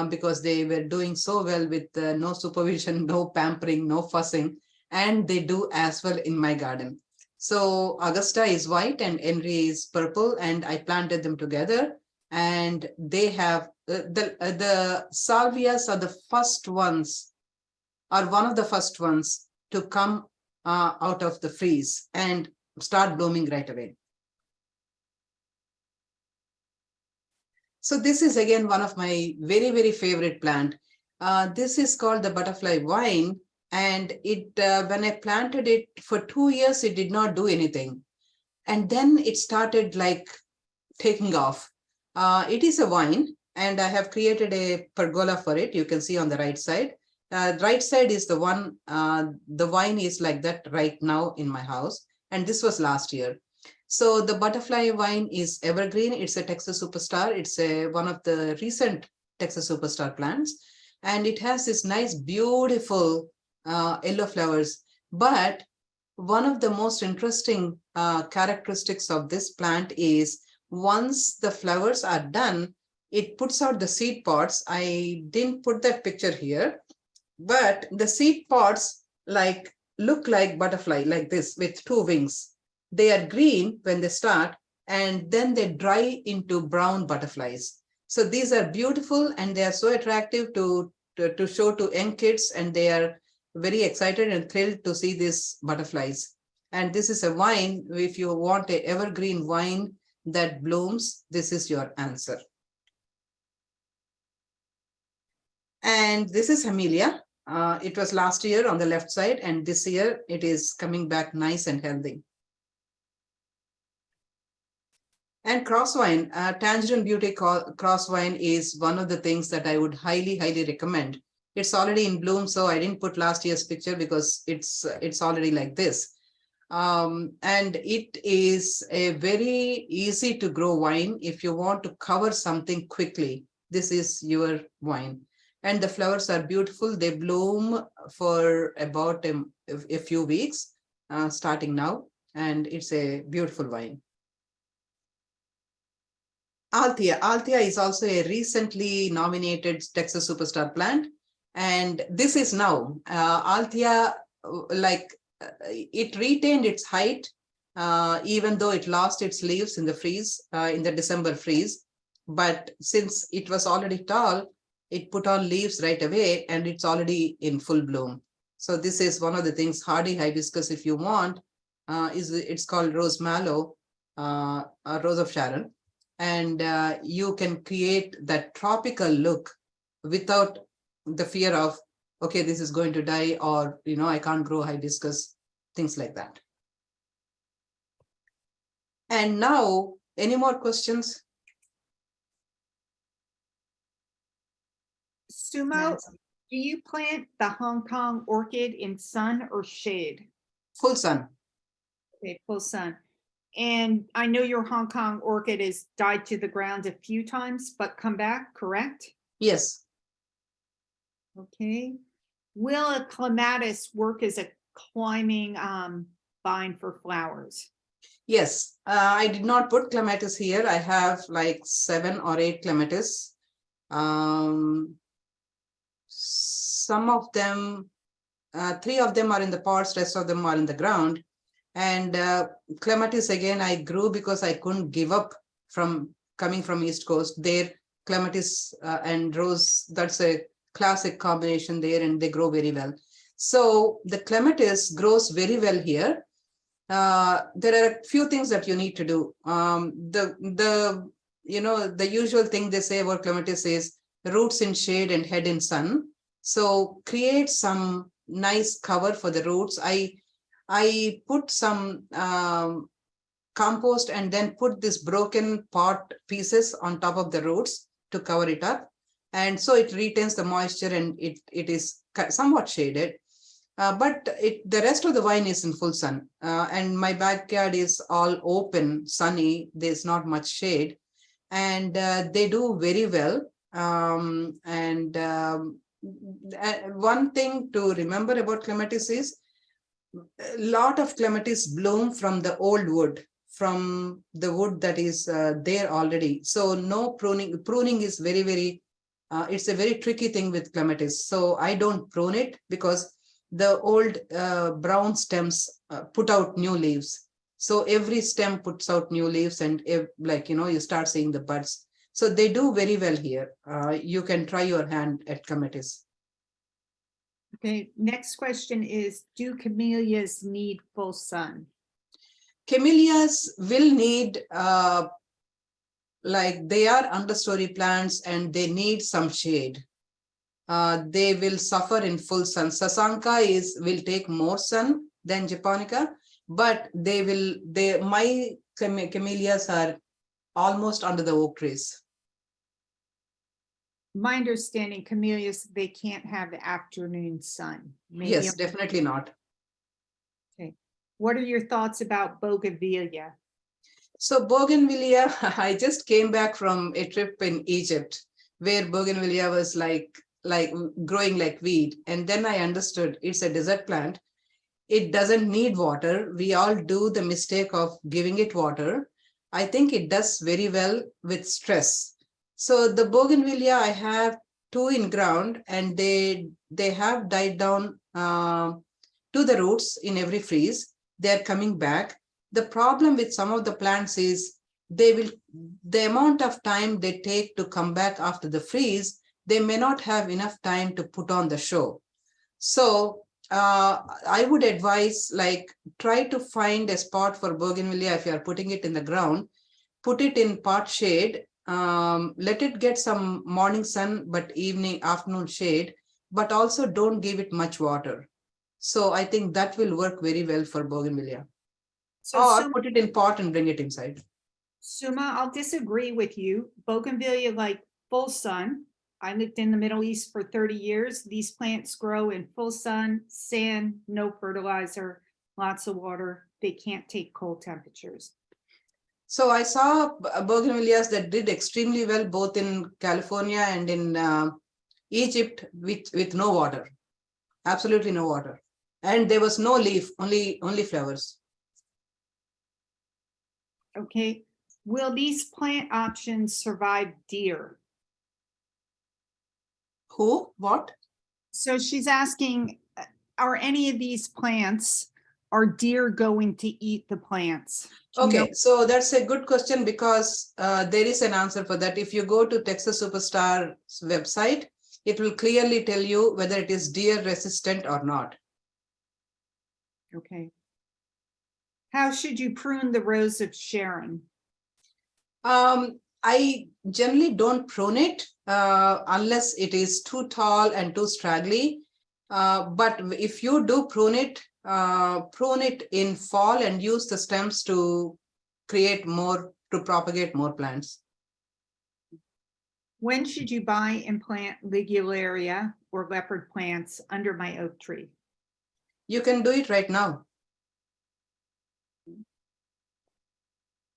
because they were doing so well with no supervision, no pampering, no fussing. And they do as well in my garden. So Augusta is white and Henry is purple, and I planted them together. And they have the salvias are the first ones, or one of the first ones to come out of the freeze and start blooming right away. So this is again one of my very, very favorite plant. This is called the butterfly vine, and it when I planted it for 2 years, it did not do anything, and then it started like taking off. It is a vine, and I have created a pergola for it. You can see on the right side. Right side is the one, the vine is like that right now in my house. And this was last year. So the butterfly vine is evergreen. It's a Texas superstar. It's one of the recent Texas superstar plants. And it has this nice, beautiful yellow flowers. But one of the most interesting characteristics of this plant is once the flowers are done, it puts out the seed pods. I didn't put that picture here, but the seed pods look like butterfly, like this with 2 wings. They are green when they start, and then they dry into brown butterflies. So these are beautiful, and they are so attractive to show to young kids, and they are very excited and thrilled to see these butterflies. And this is a vine. If you want an evergreen vine that blooms, this is your answer. And this is Amelia. It was last year on the left side, and this year it is coming back nice and healthy. And crossvine, Tangerine Beauty crossvine is one of the things that I would highly, highly recommend. It's already in bloom, so I didn't put last year's picture because it's already like this. And it is a very easy to grow vine if you want to cover something quickly. This is your vine. And the flowers are beautiful. They bloom for about a few weeks, starting now. And it's a beautiful vine. Althea. Althea is also a recently nominated Texas Superstar plant. And this is now. Althea, it retained its height even though it lost its leaves in the freeze, in the December freeze. But since it was already tall, it put on leaves right away and it's already in full bloom. So this is one of the things, hardy hibiscus, if you want, it's called rose mallow, rose of Sharon. And you can create that tropical look without the fear of, okay, this is going to die, or, I can't grow hibiscus, things like that. And now, any more questions? Sumo, do you plant the Hong Kong orchid in sun or shade? Full sun. Okay, full sun. And I know your Hong Kong orchid has died to the ground a few times, but come back, correct? Yes. Okay. Will a clematis work as a climbing vine for flowers? Yes, I did not put clematis here. I have like 7 or 8 clematis. Some of them, 3 of them are in the pots, rest of them are in the ground. And clematis, again, I grew because I couldn't give up from coming from East Coast. There, clematis and rose, that's a classic combination there, and they grow very well. So the clematis grows very well here. There are a few things that you need to do. The usual thing they say about clematis is roots in shade and head in sun. So create some nice cover for the roots. I put some compost and then put this broken pot pieces on top of the roots to cover it up. And so it retains the moisture and it is somewhat shaded. But the rest of the vine is in full sun. And my backyard is all open, sunny. There's not much shade. And they do very well. One thing to remember about clematis is a lot of clematis bloom from the old wood, from the wood that is there already. So no pruning. Pruning is very, very, it's a very tricky thing with clematis. So I don't prune it because the old brown stems put out new leaves. So every stem puts out new leaves, and you start seeing the buds. So they do very well here. You can try your hand at clematis. Okay, next question is, do camellias need full sun? Camellias will need, they are understory plants and they need some shade. They will suffer in full sun. Sasanka will take more sun than Japonica, but my camellias are almost under the oak trees. My understanding, camellias, they can't have the afternoon sun. Maybe Yes, definitely not. Okay. What are your thoughts about bougainvillea? So bougainvillea, I just came back from a trip in Egypt where bougainvillea was like growing like weed. And then I understood it's a desert plant. It doesn't need water. We all do the mistake of giving it water. I think it does very well with stress. So the bougainvillea, I have 2 in ground, and they have died down to the roots in every freeze. They're coming back. The problem with some of the plants is the amount of time they take to come back after the freeze, they may not have enough time to put on the show. So I would advise, try to find a spot for bougainvillea. If you are putting it in the ground, put it in part shade. Let it get some morning sun, but afternoon shade, but also don't give it much water. So I think that will work very well for bougainvillea. Or put it in pot and bring it inside. Suma, I'll disagree with you. Bougainvillea like full sun. I lived in the Middle East for 30 years. These plants grow in full sun, sand, no fertilizer, lots of water. They can't take cold temperatures. So I saw bougainvilleas that did extremely well both in California and in Egypt with no water, absolutely no water, and there was no leaf, only flowers. Okay, will these plant options survive deer? Who? What? So she's asking, are any of these plants are deer going to eat the plants? Do you know- Okay, so that's a good question because there is an answer for that. If you go to Texas Superstar's website, it will clearly tell you whether it is deer resistant or not. Okay. How should you prune the Rose of Sharon? I generally don't prune it unless it is too tall and too straggly. But if you do prune it in fall and use the stems to propagate more plants. When should you buy and plant Ligularia or leopard plants under my oak tree? You can do it right now.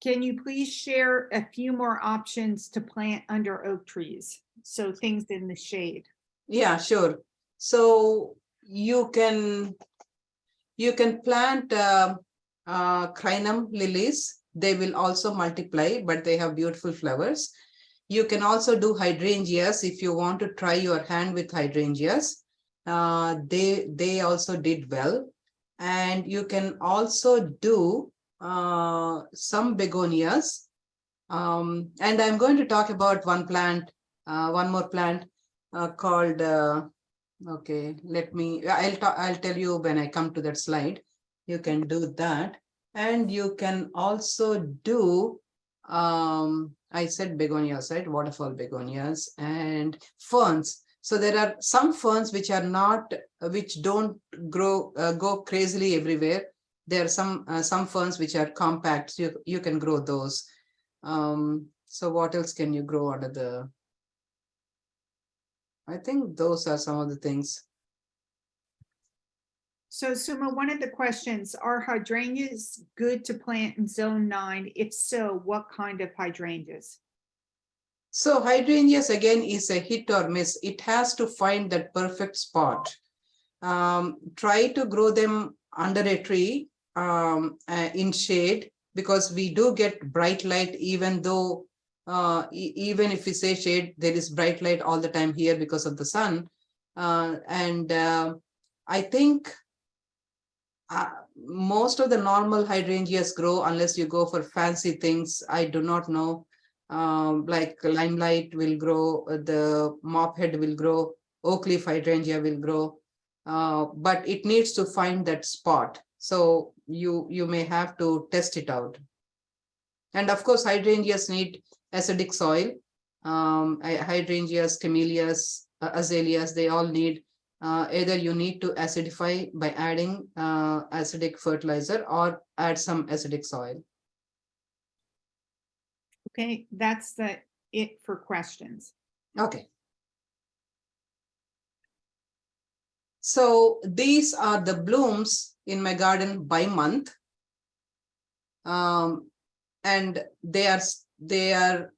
Can you please share a few more options to plant under oak trees? So things in the shade. Yeah, sure. So you can plant crinum lilies. They will also multiply, but they have beautiful flowers. You can also do hydrangeas if you want to try your hand with hydrangeas. They also did well. And you can also do some begonias. And I'm going to talk about one more plant called, okay, I'll tell you when I come to that slide. You can do that. And you can also do, I said begonias, right? Waterfall begonias and ferns. So there are some ferns which don't go crazily everywhere. There are some ferns which are compact, so you can grow those. So what else can you grow under the? I think those are some of the things. So Suma, one of the questions, are hydrangeas good to plant in zone 9? If so, what kind of hydrangeas? So hydrangeas again is a hit or miss. It has to find that perfect spot. Try to grow them under a tree in shade, because we do get bright light, even though even if we say shade, there is bright light all the time here because of the sun. I think most of the normal hydrangeas grow unless you go for fancy things. I do not know. Like limelight will grow, the mophead will grow, oak leaf hydrangea will grow, but it needs to find that spot. So you may have to test it out. And of course, hydrangeas need acidic soil. Hydrangeas, camellias, azaleas, they all need either you need to acidify by adding acidic fertilizer or add some acidic soil. Okay, that's it for questions. Okay. So these are the blooms in my garden by month. And they are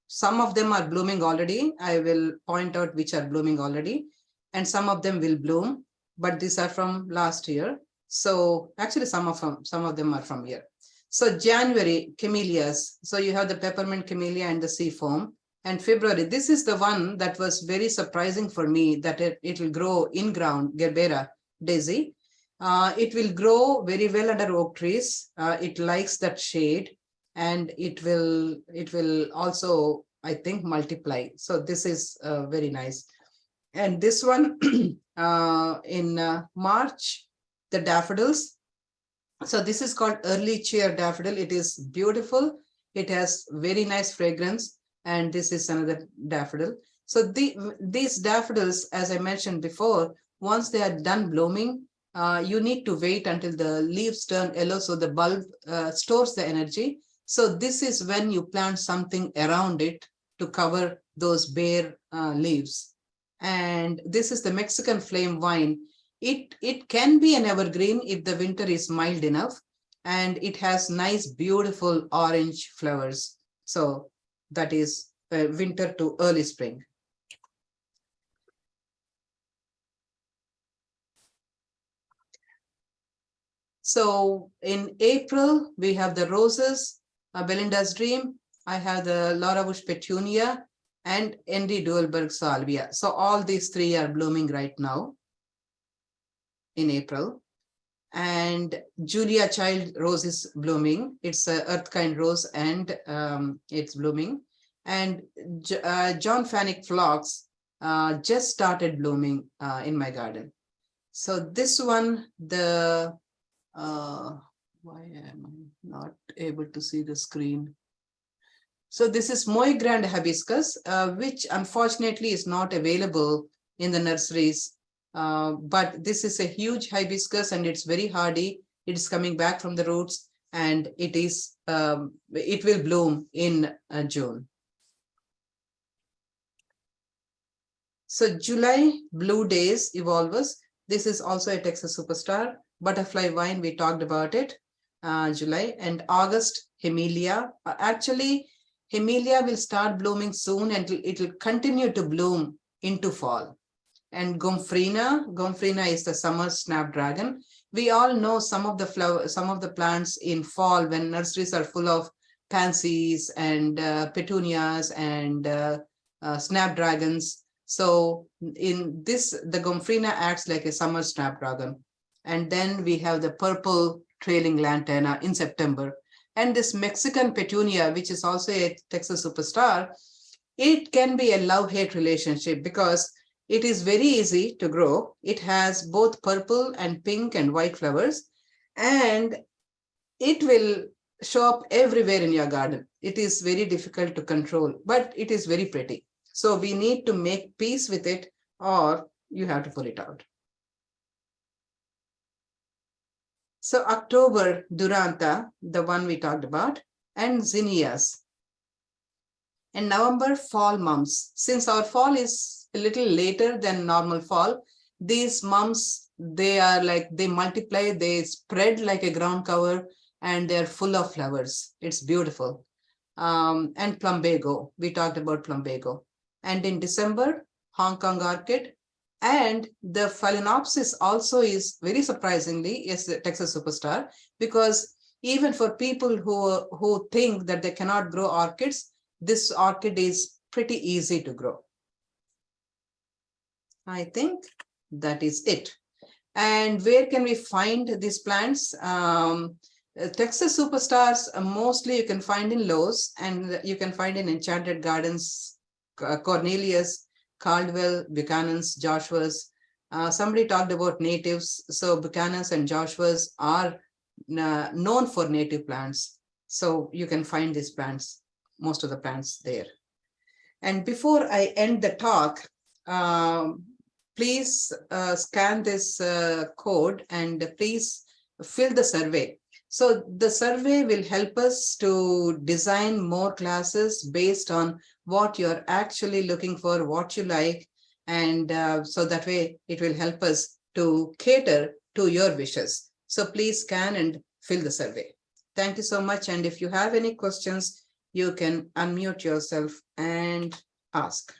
some of them are blooming already. I will point out which are blooming already, and some of them will bloom, but these are from last year. So actually some of them are from here. So January, camellias. So you have the peppermint camellia and the sea foam. And February, this is the one that was very surprising for me, that it will grow in ground, Gerbera daisy. It will grow very well under oak trees. It likes that shade, and it will also, I think, multiply. So this is very nice. And this one in March, the daffodils. So this is called early cheer daffodil. It is beautiful. It has very nice fragrance. And this is another daffodil. So these daffodils, as I mentioned before, once they are done blooming, you need to wait until the leaves turn yellow, so the bulb stores the energy. So this is when you plant something around it to cover those bare leaves. And this is the Mexican flame vine. It can be an evergreen if the winter is mild enough, and it has nice, beautiful orange flowers. So that is winter to early spring. So in April, we have the roses, Belinda's Dream. I have the Laura Bush Petunia and Andy Duelberg Salvia. So all these three are blooming right now in April. And Julia Child rose is blooming. It's a earth kind rose and it's blooming. And John Fanick phlox just started blooming in my garden. So this one, the why am I not able to see the screen? So this is Moy Grand hibiscus, which unfortunately is not available in the nurseries. But this is a huge hibiscus and it's very hardy. It's coming back from the roots and it will bloom in June. So July Blue Days Evolvus. This is also a Texas superstar. Butterfly vine, we talked about it. July and August, Hemelia. Actually, Hemelia will start blooming soon and it will continue to bloom into fall. And Gomphrena is the summer snapdragon. We all know some of the plants in fall when nurseries are full of pansies and petunias and snapdragons. So in this, the Gomphrena acts like a summer snapdragon. And then we have the purple trailing lantana in September. And this Mexican petunia, which is also a Texas superstar, it can be a love-hate relationship because it is very easy to grow. It has both purple and pink and white flowers, and it will show up everywhere in your garden. It is very difficult to control, but it is very pretty. So we need to make peace with it or you have to pull it out. So October, Duranta, the one we talked about, and zinnias. And November, fall mums. Since our fall is a little later than normal fall, these mums, they multiply, they spread like a ground cover, and they're full of flowers. It's beautiful. And plumbago, we talked about plumbago. And in December, Hong Kong orchid. And the Phalaenopsis also is very surprisingly is the Texas superstar, because even for people who think that they cannot grow orchids, this orchid is pretty easy to grow. I think that is it. And where can we find these plants? Texas superstars, mostly you can find in Lowe's, and you can find in Enchanted Gardens, Cornelius, Caldwell, Buchanan's, Joshua's. Somebody talked about natives. So Buchanan's and Joshua's are known for native plants. So you can find these plants, most of the plants there. And before I end the talk, please scan this code and please fill the survey. So the survey will help us to design more classes based on what you're actually looking for, what you like. And so that way it will help us to cater to your wishes. So please scan and fill the survey. Thank you so much. And if you have any questions, you can unmute yourself and ask.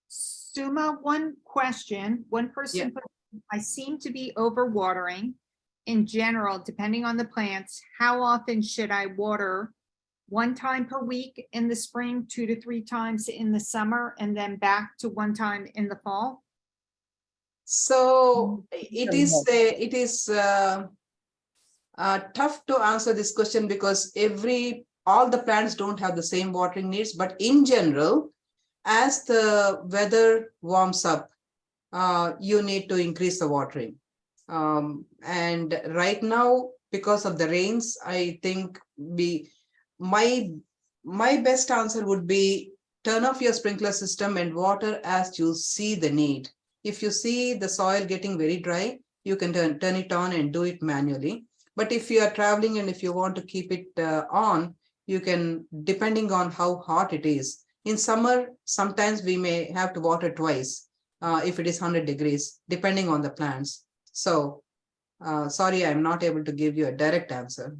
Suma, one question. One person put, I seem to be overwatering in general, depending on the plants. How often should I water? 1 time per week in the spring, 2 to 3 times in the summer, and then back to 1 time in the fall? So it is tough to answer this question because all the plants don't have the same watering needs, but in general, as the weather warms up, you need to increase the watering. And right now, because of the rains, I think my best answer would be turn off your sprinkler system and water as you see the need. If you see the soil getting very dry, you can turn it on and do it manually. But if you are traveling and if you want to keep it on, you can, depending on how hot it is. In summer, sometimes we may have to water twice if it is 100 degrees, depending on the plants. So sorry, I'm not able to give you a direct answer.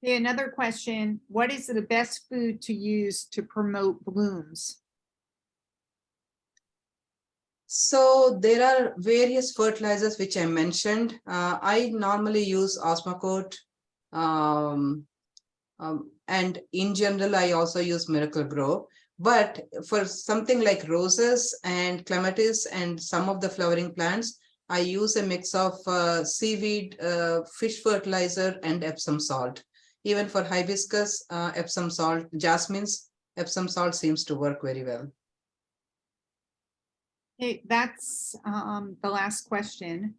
Okay, another question. What is the best food to use to promote blooms? So there are various fertilizers which I mentioned. I normally use Osmocote. And in general, I also use Miracle Grow. But for something like roses and clematis and some of the flowering plants, I use a mix of seaweed, fish fertilizer, and Epsom salt. Even for hibiscus, Epsom salt, jasmines, Epsom salt seems to work very well. Okay, that's the last question.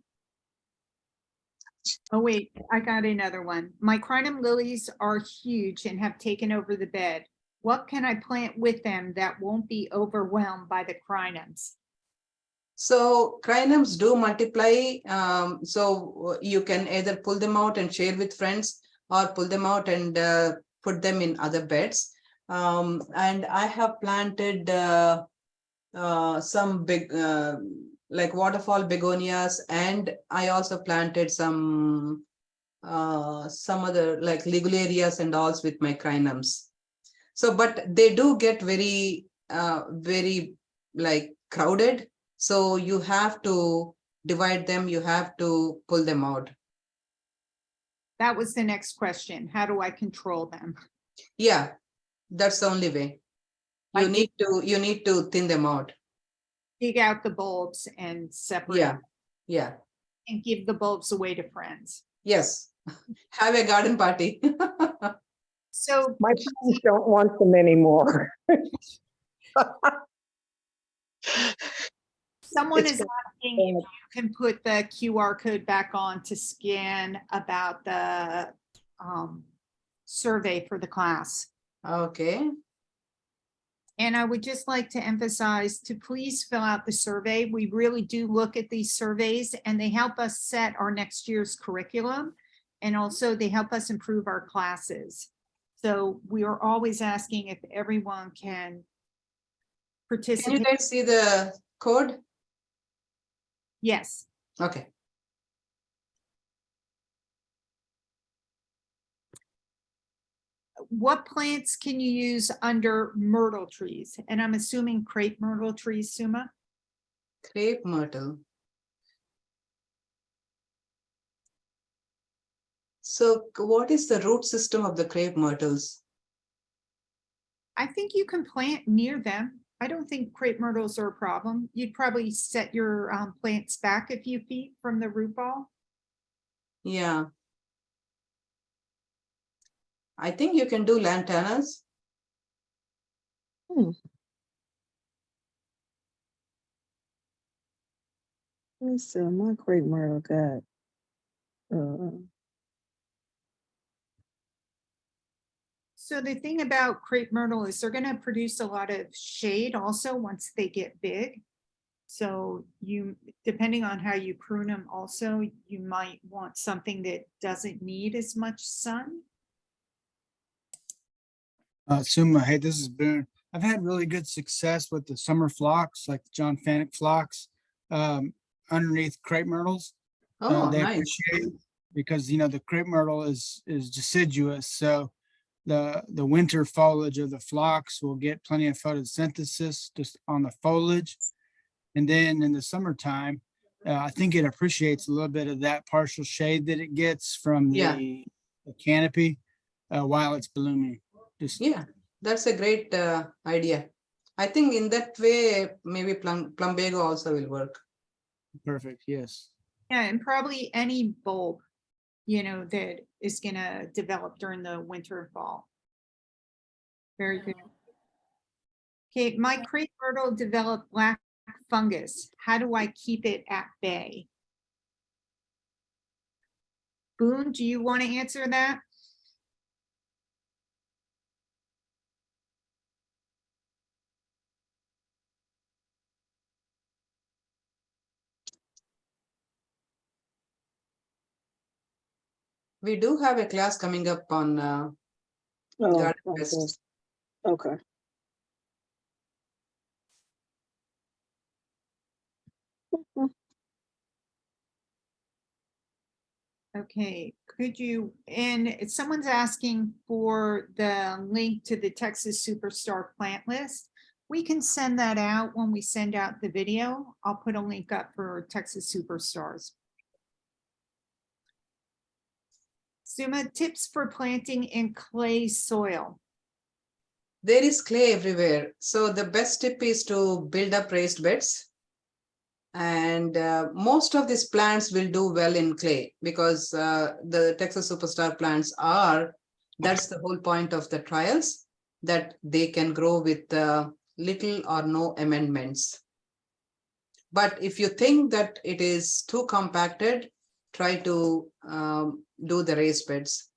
Oh, wait, I got another one. My crinum lilies are huge and have taken over the bed. What can I plant with them that won't be overwhelmed by the crinums? So crinums do multiply. So you can either pull them out and share with friends, or pull them out and put them in other beds. And I have planted some big, like waterfall begonias, and I also planted some other like ligularias and alls with my crinums. So, but they do get very, very like crowded. So you have to divide them, you have to pull them out. That was the next question. How do I control them? Yeah, that's the only way. I You need to thin them out. dig out the bulbs and separate Yeah, yeah, and give the bulbs away to friends. yes. Have a garden party. So My friends don't want them anymore. someone It's is been asking if you can put the QR code back on to scan about the survey for the class. Okay, And I would just like to emphasize to please fill out the survey. We really do look at these surveys and they help us set our next year's curriculum. And also they help us improve our classes. So we are always asking if everyone can can you participate. guys see the code? Yes. Okay. What plants can you use under myrtle trees? And I'm assuming crepe myrtle trees, Suma? Crepe myrtle. So what is the root system of the crepe myrtles? I think you can plant near them. I don't think crepe myrtles are a problem. You'd probably set your plants back a few feet from the root ball. Yeah. I think you can do lantanas. Let's see, my crepe myrtle got. So the thing about crepe myrtle is they're gonna produce a lot of shade also once they get big. So you, depending on how you prune them also, you might want something that doesn't need as much sun. Suma, hey, this is Boone. I've had really good success with the summer phlox, like the John Fanick phlox, underneath crepe myrtles. Oh, They nice. appreciate because, you know, the crepe myrtle is deciduous, so the winter foliage of the phlox will get plenty of photosynthesis just on the foliage. And then in the summertime, I think it appreciates a little bit of that partial shade that it gets from Yeah. the canopy while it's blooming. Just Yeah, that's a great idea. I think in that way, maybe plumbago also will work. perfect. Yes. Yeah, and probably any bulb, you know, that is gonna develop during the winter and fall. Very good. Okay, my crepe myrtle developed black fungus. How do I keep it at bay? Boone, do you want to answer that? We do have a class coming up on garden pests. Okay. Okay, could you, and someone's asking for the link to the Texas Superstar plant list. We can send that out when we send out the video. I'll put a link up for Texas Superstars. Suma, tips for planting in clay soil. there is clay everywhere. So the best tip is to build up raised beds. And most of these plants will do well in clay because the Texas Superstar plants are, that's the whole point of the trials, that they can grow with little or no amendments. But if you think that it is too compacted, try to do the raised beds.